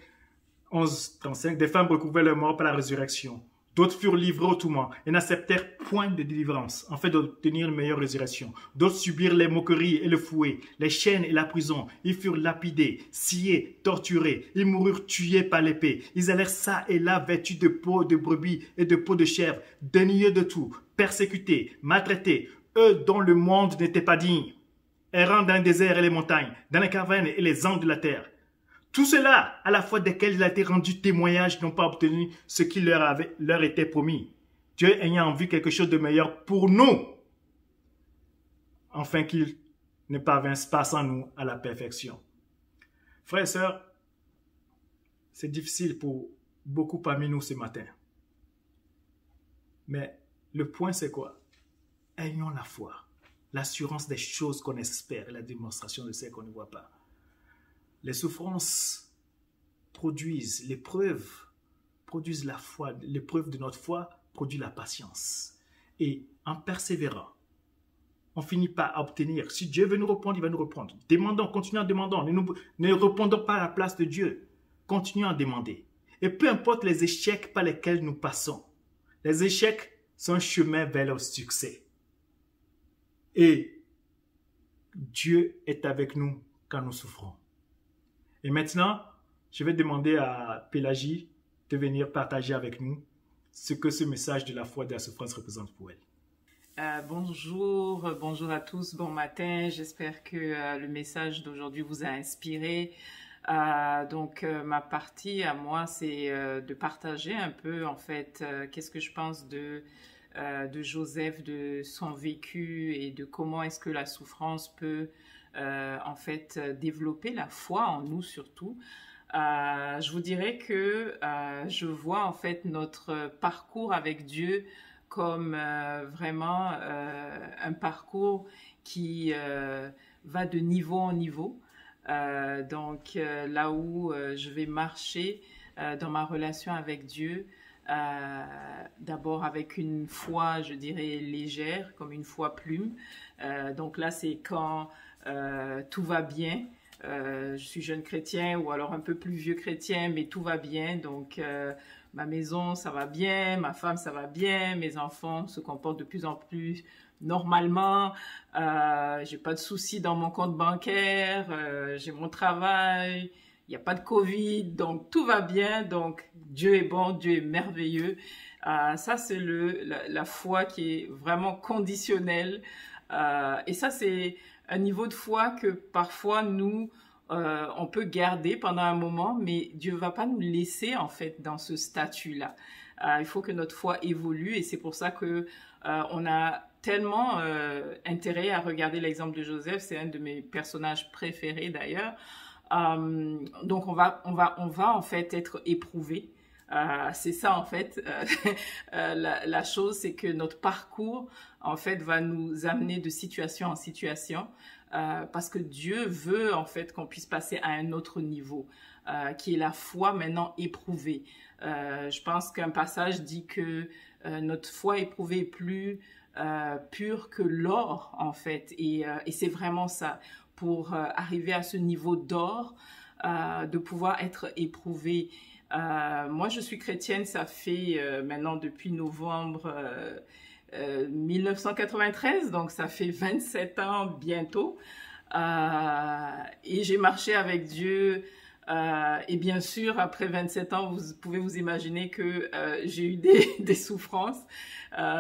11, 35, des femmes recouvraient leur mort par la résurrection. D'autres furent livrés au tourment et n'acceptèrent point de délivrance, en fait d'obtenir une meilleure résurrection. D'autres subirent les moqueries et le fouet, les chaînes et la prison. Ils furent lapidés, sciés, torturés. Ils moururent tués par l'épée. Ils allèrent ça et là vêtus de peau de brebis et de peau de chèvre, déniés de tout, persécutés, maltraités, eux dont le monde n'était pas digne, errant dans le désert et les montagnes, dans les cavernes et les angles de la terre. Tout cela, à la fois desquels il a été rendu témoignage, n'ont pas obtenu ce qui leur était promis. Dieu ayant en vue quelque chose de meilleur pour nous, afin qu'il ne parvinsse pas sans nous à la perfection. Frères et sœurs, c'est difficile pour beaucoup parmi nous ce matin. Mais le point c'est quoi? Ayons la foi, l'assurance des choses qu'on espère et la démonstration de celles qu'on ne voit pas. Les souffrances produisent, l'épreuve produisent la foi, l'épreuve de notre foi produit la patience. Et en persévérant, on finit par obtenir. Si Dieu veut nous répondre, il va nous répondre. Demandons, continuons en demandant. Ne répondons pas à la place de Dieu. Continuons à demander. Et peu importe les échecs par lesquels nous passons, les échecs sont un chemin vers le succès. Et Dieu est avec nous quand nous souffrons. Et maintenant, je vais demander à Pélagie de venir partager avec nous ce que ce message de la foi de la souffrance représente pour elle. Bonjour à tous, bon matin. J'espère que le message d'aujourd'hui vous a inspiré. Ma partie à moi, c'est de partager un peu en fait qu'est-ce que je pense de Joseph, de son vécu et de comment est-ce que la souffrance peut en fait développer la foi en nous surtout. Je vous dirais que je vois en fait notre parcours avec Dieu comme vraiment un parcours qui va de niveau en niveau. Là où je vais marcher dans ma relation avec Dieu, d'abord avec une foi, je dirais, légère, comme une foi plume. Donc là, c'est quand tout va bien. Je suis jeune chrétien ou alors un peu plus vieux chrétien, mais tout va bien. Donc, ma maison, ça va bien, ma femme, ça va bien, mes enfants se comportent de plus en plus normalement. J'ai pas de soucis dans mon compte bancaire, j'ai mon travail, il n'y a pas de Covid, donc tout va bien. Donc, Dieu est bon, Dieu est merveilleux. Ça, c'est la foi qui est vraiment conditionnelle. Et ça, c'est un niveau de foi que parfois nous, on peut garder pendant un moment, mais Dieu ne va pas nous laisser en fait dans ce statut-là. Il faut que notre foi évolue et c'est pour ça que on a tellement intérêt à regarder l'exemple de Joseph. C'est un de mes personnages préférés d'ailleurs. Donc on va en fait être éprouvé. C'est ça en fait la chose, c'est que notre parcours en fait va nous amener de situation en situation parce que Dieu veut en fait qu'on puisse passer à un autre niveau qui est la foi maintenant éprouvée. Je pense qu'un passage dit que notre foi éprouvée est plus pure que l'or en fait et c'est vraiment ça. Pour arriver à ce niveau d'or, de pouvoir être éprouvé. Moi, je suis chrétienne, ça fait maintenant depuis novembre 1993, donc ça fait 27 ans bientôt. Et j'ai marché avec Dieu. Et bien sûr, après 27 ans, vous pouvez vous imaginer que j'ai eu des souffrances.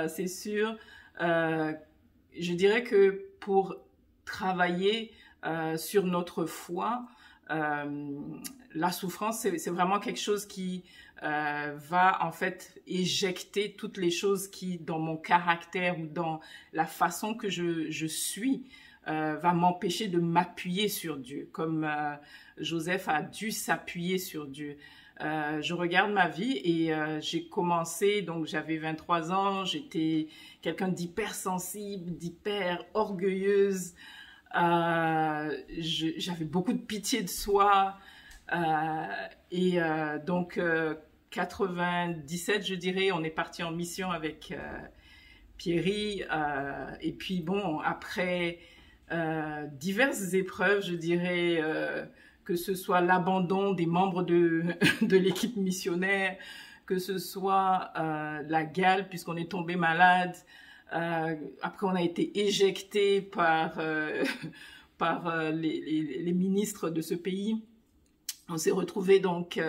C'est sûr. Je dirais que pour travailler sur notre foi, la souffrance, c'est vraiment quelque chose qui va en fait éjecter toutes les choses qui, dans mon caractère ou dans la façon que je suis, va m'empêcher de m'appuyer sur Dieu, comme Joseph a dû s'appuyer sur Dieu. Je regarde ma vie et j'ai commencé, donc j'avais 23 ans, j'étais quelqu'un d'hypersensible, d'hyper orgueilleuse, j'avais beaucoup de pitié de soi, donc 97, je dirais, on est parti en mission avec Pierry, et puis bon, après diverses épreuves, je dirais, que ce soit l'abandon des membres de l'équipe missionnaire, que ce soit la gale puisqu'on est tombé malade, après on a été éjecté par les ministres de ce pays. On s'est retrouvé donc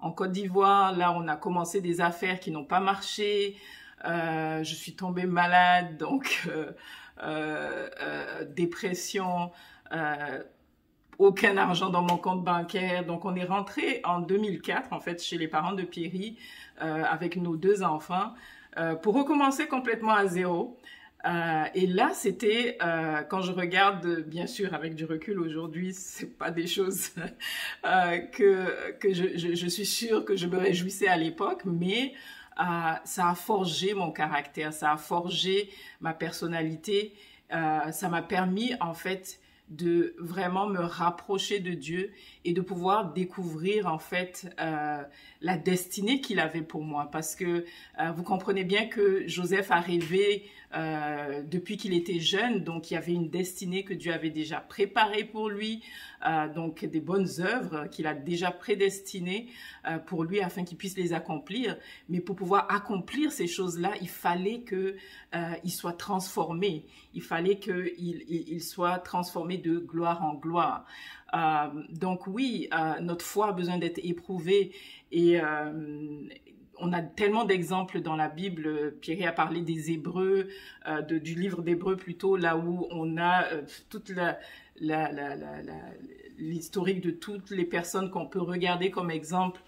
en Côte d'Ivoire. Là, on a commencé des affaires qui n'ont pas marché. Je suis tombée malade, donc dépression, aucun argent dans mon compte bancaire. Donc, on est rentré en 2004, en fait, chez les parents de Pierry, avec nos 2 enfants, pour recommencer complètement à zéro. Et là, c'était, quand je regarde, bien sûr, avec du recul aujourd'hui, c'est pas des choses que je suis sûre que je me réjouissais à l'époque, mais ça a forgé mon caractère, ça a forgé ma personnalité, ça m'a permis, en fait, de vraiment me rapprocher de Dieu et de pouvoir découvrir en fait la destinée qu'il avait pour moi, parce que vous comprenez bien que Joseph a rêvé depuis qu'il était jeune, donc il y avait une destinée que Dieu avait déjà préparée pour lui, donc des bonnes œuvres qu'il a déjà prédestinées pour lui afin qu'il puisse les accomplir. Mais pour pouvoir accomplir ces choses-là, il fallait que il soit transformé, il fallait qu'il soit transformé de gloire en gloire. Donc oui, notre foi a besoin d'être éprouvée et on a tellement d'exemples dans la Bible. Pierre a parlé des Hébreux, du livre d'Hébreux plutôt, là où on a toute l'historique de toutes les personnes qu'on peut regarder comme exemple,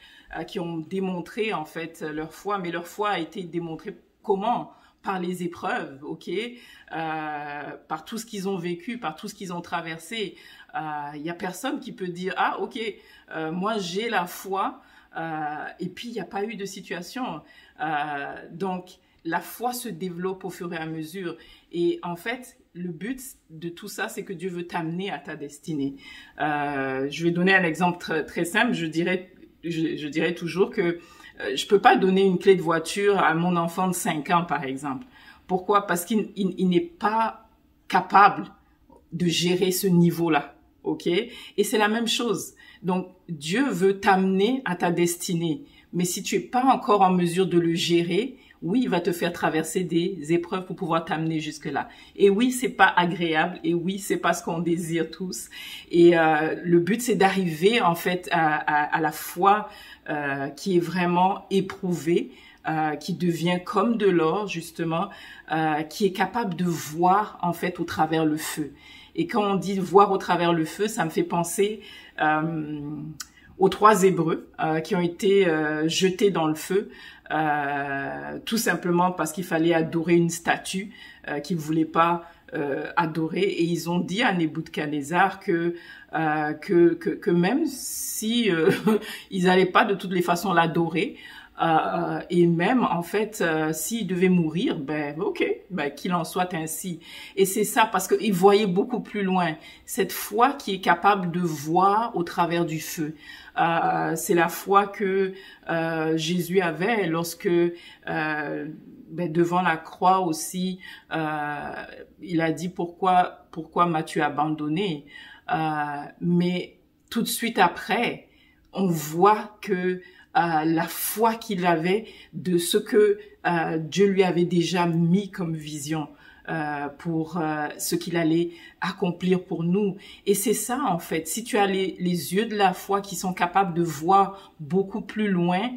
qui ont démontré en fait leur foi, mais leur foi a été démontrée comment ? Par les épreuves, ok, par tout ce qu'ils ont vécu, par tout ce qu'ils ont traversé. Il y a personne qui peut dire ah ok, moi j'ai la foi et puis il n'y a pas eu de situation. Donc la foi se développe au fur et à mesure. Et en fait, le but de tout ça, c'est que Dieu veut t'amener à ta destinée. Je vais donner un exemple très, très simple. Je dirais toujours que je peux pas donner une clé de voiture à mon enfant de 5 ans, par exemple. Pourquoi? Parce qu'il n'est pas capable de gérer ce niveau-là, ok? Et c'est la même chose. Donc, Dieu veut t'amener à ta destinée. Mais si tu es pas encore en mesure de le gérer, oui, il va te faire traverser des épreuves pour pouvoir t'amener jusque-là. Et oui, c'est pas agréable. Et oui, c'est pas ce qu'on désire tous. Et le but, c'est d'arriver en fait à la foi qui est vraiment éprouvée, qui devient comme de l'or justement, qui est capable de voir en fait au travers le feu. Et quand on dit voir au travers le feu, ça me fait penser aux 3 Hébreux qui ont été jetés dans le feu. Tout simplement parce qu'il fallait adorer une statue qu'ils ne voulaient pas adorer, et ils ont dit à Nebuchadnezzar que même si ils n'allaient pas de toutes les façons l'adorer, et même en fait s'il devait mourir, qu'il en soit ainsi. Et c'est ça, parce qu'ils voyaient beaucoup plus loin, cette foi qui est capable de voir au travers du feu. C'est la foi que Jésus avait lorsque devant la croix aussi, il a dit pourquoi m'as-tu abandonné, mais tout de suite après on voit que la foi qu'il avait de ce que Dieu lui avait déjà mis comme vision pour ce qu'il allait accomplir pour nous. Et c'est ça en fait, si tu as les yeux de la foi qui sont capables de voir beaucoup plus loin,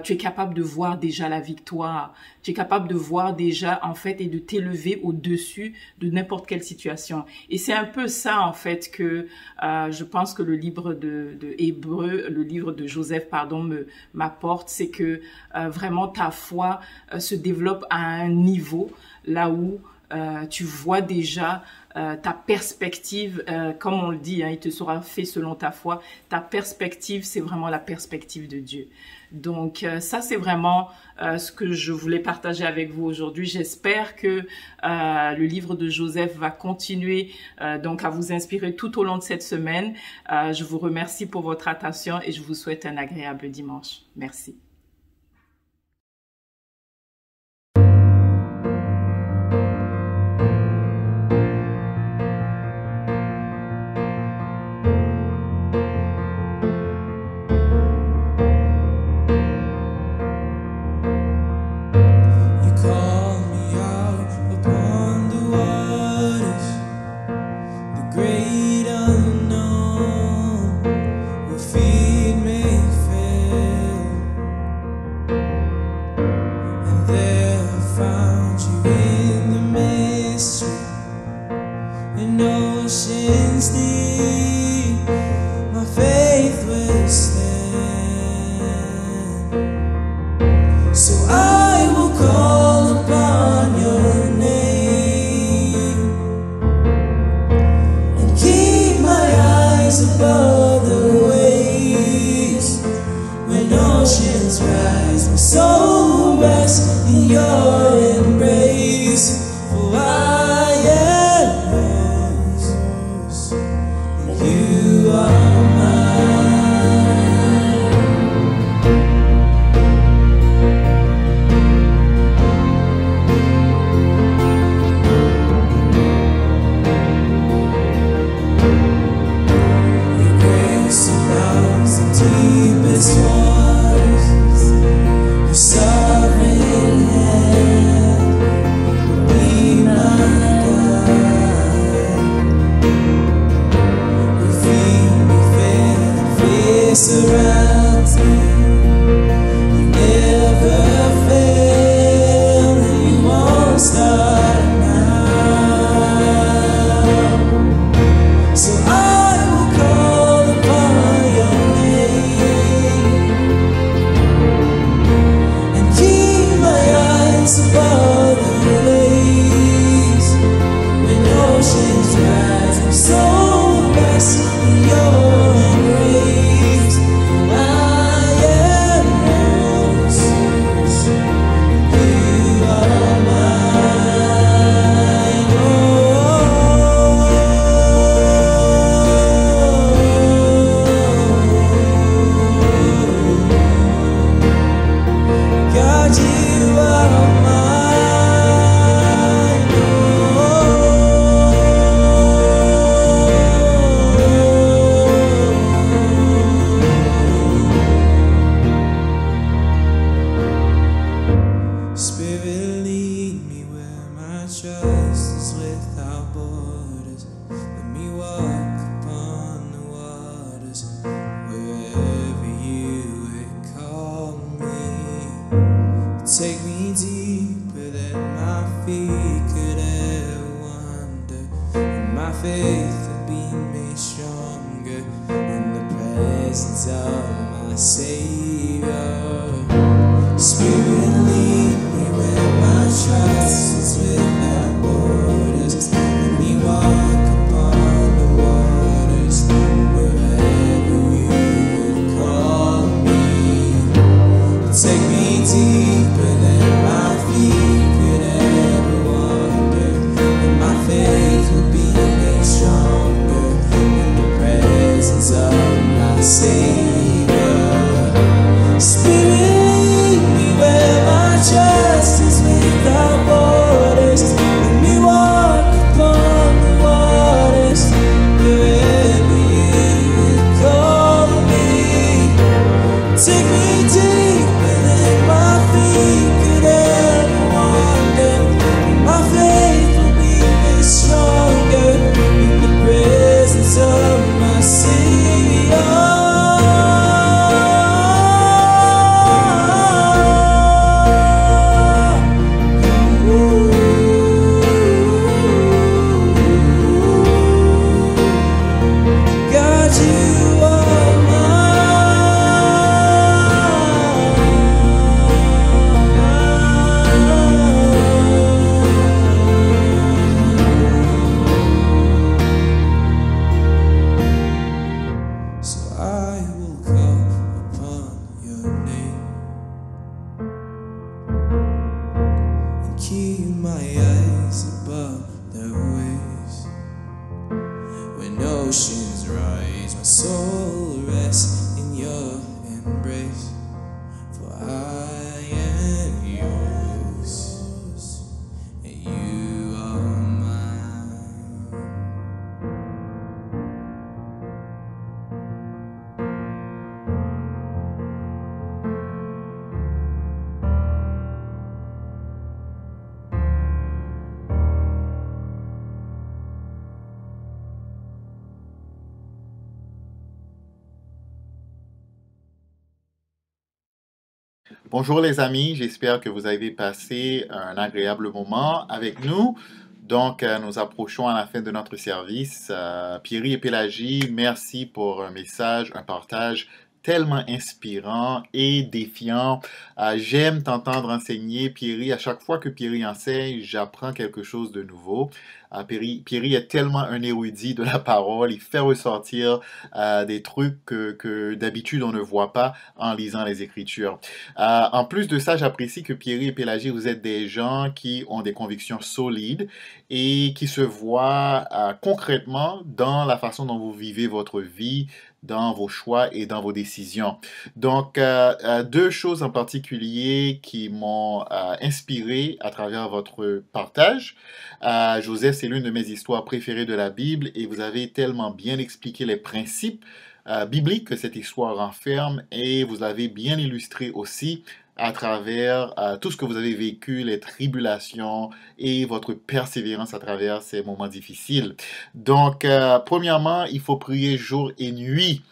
tu es capable de voir déjà la victoire. Tu es capable de voir déjà, en fait, et de t'élever au-dessus de n'importe quelle situation. Et c'est un peu ça, en fait, que je pense que le livre de Hébreux, le livre de Joseph, pardon, m'apporte. C'est que vraiment ta foi se développe à un niveau là où tu vois déjà ta perspective, comme on le dit, hein, il te sera fait selon ta foi. Ta perspective, c'est vraiment la perspective de Dieu. Donc ça, c'est vraiment ce que je voulais partager avec vous aujourd'hui. J'espère que le livre de Joseph va continuer donc à vous inspirer tout au long de cette semaine. Je vous remercie pour votre attention et je vous souhaite un agréable dimanche. Merci. Spirit, lead me where keep my eyes above the waves. When oceans rise, my soul rests in your embrace. For I am yours, and you are mine. Bonjour les amis, j'espère que vous avez passé un agréable moment avec nous. Donc, nous approchons à la fin de notre service. Pierry et Pélagie, merci pour un message, un partage tellement inspirant et défiant. J'aime t'entendre enseigner, Pierry. À chaque fois que Pierry enseigne, j'apprends quelque chose de nouveau. Pierry est tellement un érudit de la parole. Il fait ressortir des trucs que d'habitude on ne voit pas en lisant les Écritures. En plus de ça, j'apprécie que Pierry et Pélagie, vous êtes des gens qui ont des convictions solides et qui se voient concrètement dans la façon dont vous vivez votre vie, dans vos choix et dans vos décisions. Donc, deux choses en particulier qui m'ont inspiré à travers votre partage. Joseph, c'est l'une de mes histoires préférées de la Bible et vous avez tellement bien expliqué les principes bibliques que cette histoire renferme et vous l'avez bien illustré aussi à travers tout ce que vous avez vécu, les tribulations et votre persévérance à travers ces moments difficiles. Donc, premièrement, il faut prier jour et nuit.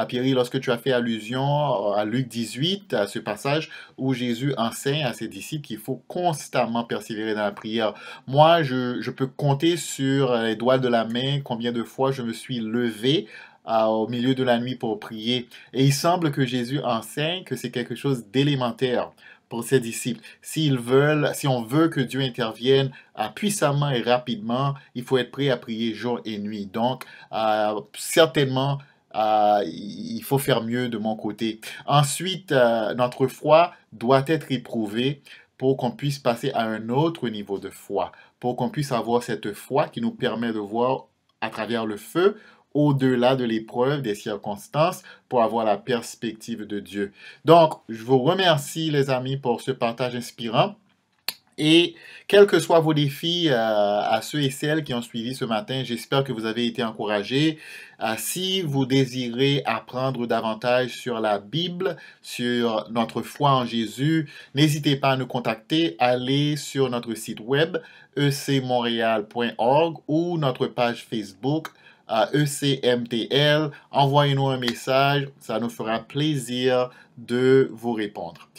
Pierry, lorsque tu as fait allusion à Luc 18, à ce passage où Jésus enseigne à ses disciples qu'il faut constamment persévérer dans la prière. Moi, je peux compter sur les doigts de la main combien de fois je me suis levé au milieu de la nuit pour prier. Et il semble que Jésus enseigne que c'est quelque chose d'élémentaire pour ses disciples. Si on veut que Dieu intervienne puissamment et rapidement, il faut être prêt à prier jour et nuit. Donc, certainement, il faut faire mieux de mon côté. Ensuite, notre foi doit être éprouvée pour qu'on puisse passer à un autre niveau de foi, pour qu'on puisse avoir cette foi qui nous permet de voir à travers le feu au-delà de l'épreuve, des circonstances, pour avoir la perspective de Dieu. Donc, je vous remercie, les amis, pour ce partage inspirant. Et quels que soient vos défis à ceux et celles qui ont suivi ce matin, j'espère que vous avez été encouragés. Si vous désirez apprendre davantage sur la Bible, sur notre foi en Jésus, n'hésitez pas à nous contacter. Allez sur notre site web ecmontréal.org ou notre page Facebook ECMTL, envoyez-nous un message, ça nous fera plaisir de vous répondre.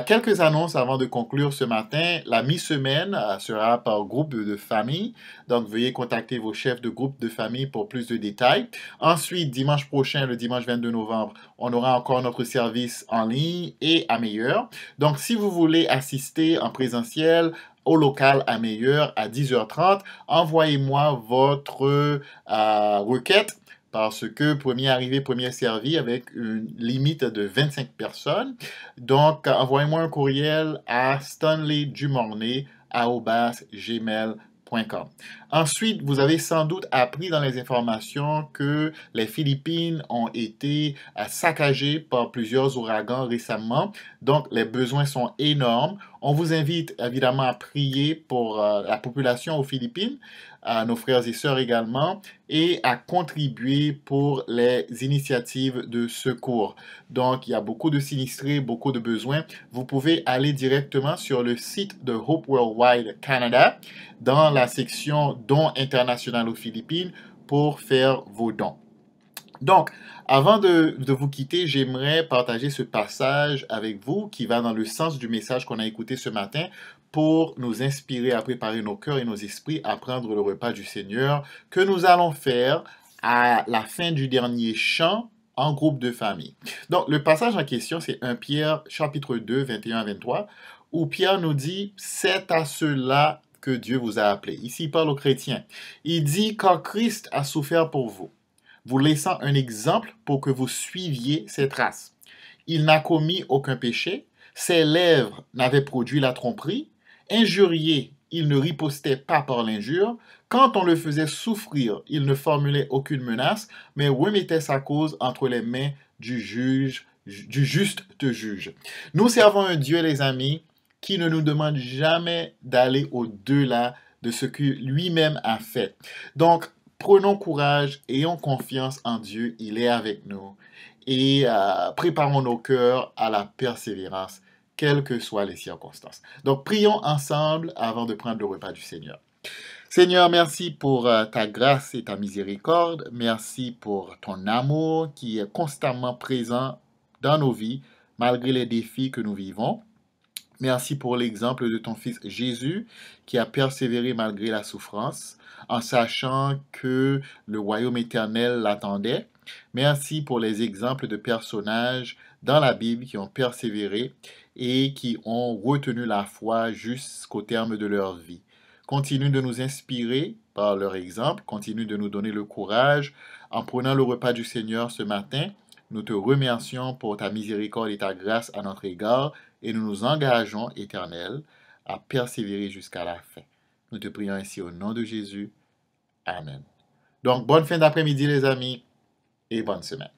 Quelques annonces avant de conclure ce matin. La mi-semaine sera par groupe de famille, donc veuillez contacter vos chefs de groupe de famille pour plus de détails. Ensuite, dimanche prochain, le dimanche 22 novembre, on aura encore notre service en ligne et à Meilleur. Donc, si vous voulez assister en présentiel, au local à Meilleur à 10h30, envoyez-moi votre requête parce que premier arrivé, premier servi avec une limite de 25 personnes. Donc, envoyez-moi un courriel à stanleydumornay@gmail.com. Ensuite, vous avez sans doute appris dans les informations que les Philippines ont été saccagées par plusieurs ouragans récemment. Donc, les besoins sont énormes. On vous invite évidemment à prier pour la population aux Philippines, à nos frères et sœurs également, et à contribuer pour les initiatives de secours. Donc, il y a beaucoup de sinistrés, beaucoup de besoins. Vous pouvez aller directement sur le site de Hope Worldwide Canada dans la section dons internationaux aux Philippines pour faire vos dons. Donc, avant de vous quitter, j'aimerais partager ce passage avec vous qui va dans le sens du message qu'on a écouté ce matin pour nous inspirer à préparer nos cœurs et nos esprits à prendre le repas du Seigneur que nous allons faire à la fin du dernier chant en groupe de famille. Donc, le passage en question, c'est 1 Pierre chapitre 2, 21 à 23, où Pierre nous dit « C'est à cela que Dieu vous a appelé ». Ici, il parle aux chrétiens. Il dit « Car Christ a souffert pour vous, vous laissant un exemple pour que vous suiviez ses traces. Il n'a commis aucun péché, ses lèvres n'avaient produit la tromperie, Injurié, il ne ripostait pas par l'injure. Quand on le faisait souffrir, il ne formulait aucune menace, mais remettait sa cause entre les mains du juge, du juste juge. Nous servons un Dieu, les amis, qui ne nous demande jamais d'aller au-delà de ce que lui-même a fait. Donc, prenons courage, ayons confiance en Dieu, il est avec nous. Et préparons nos cœurs à la persévérance, quelles que soient les circonstances. Donc, prions ensemble avant de prendre le repas du Seigneur. Seigneur, merci pour ta grâce et ta miséricorde. Merci pour ton amour qui est constamment présent dans nos vies, malgré les défis que nous vivons. Merci pour l'exemple de ton Fils Jésus qui a persévéré malgré la souffrance, en sachant que le royaume éternel l'attendait. Merci pour les exemples de personnages dans la Bible qui ont persévéré et qui ont retenu la foi jusqu'au terme de leur vie. Continue de nous inspirer par leur exemple, continue de nous donner le courage. En prenant le repas du Seigneur ce matin, nous te remercions pour ta miséricorde et ta grâce à notre égard et nous nous engageons, Éternel, à persévérer jusqu'à la fin. Nous te prions ainsi au nom de Jésus. Amen. Donc, bonne fin d'après-midi, les amis, et bonne semaine.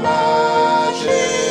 Majesté.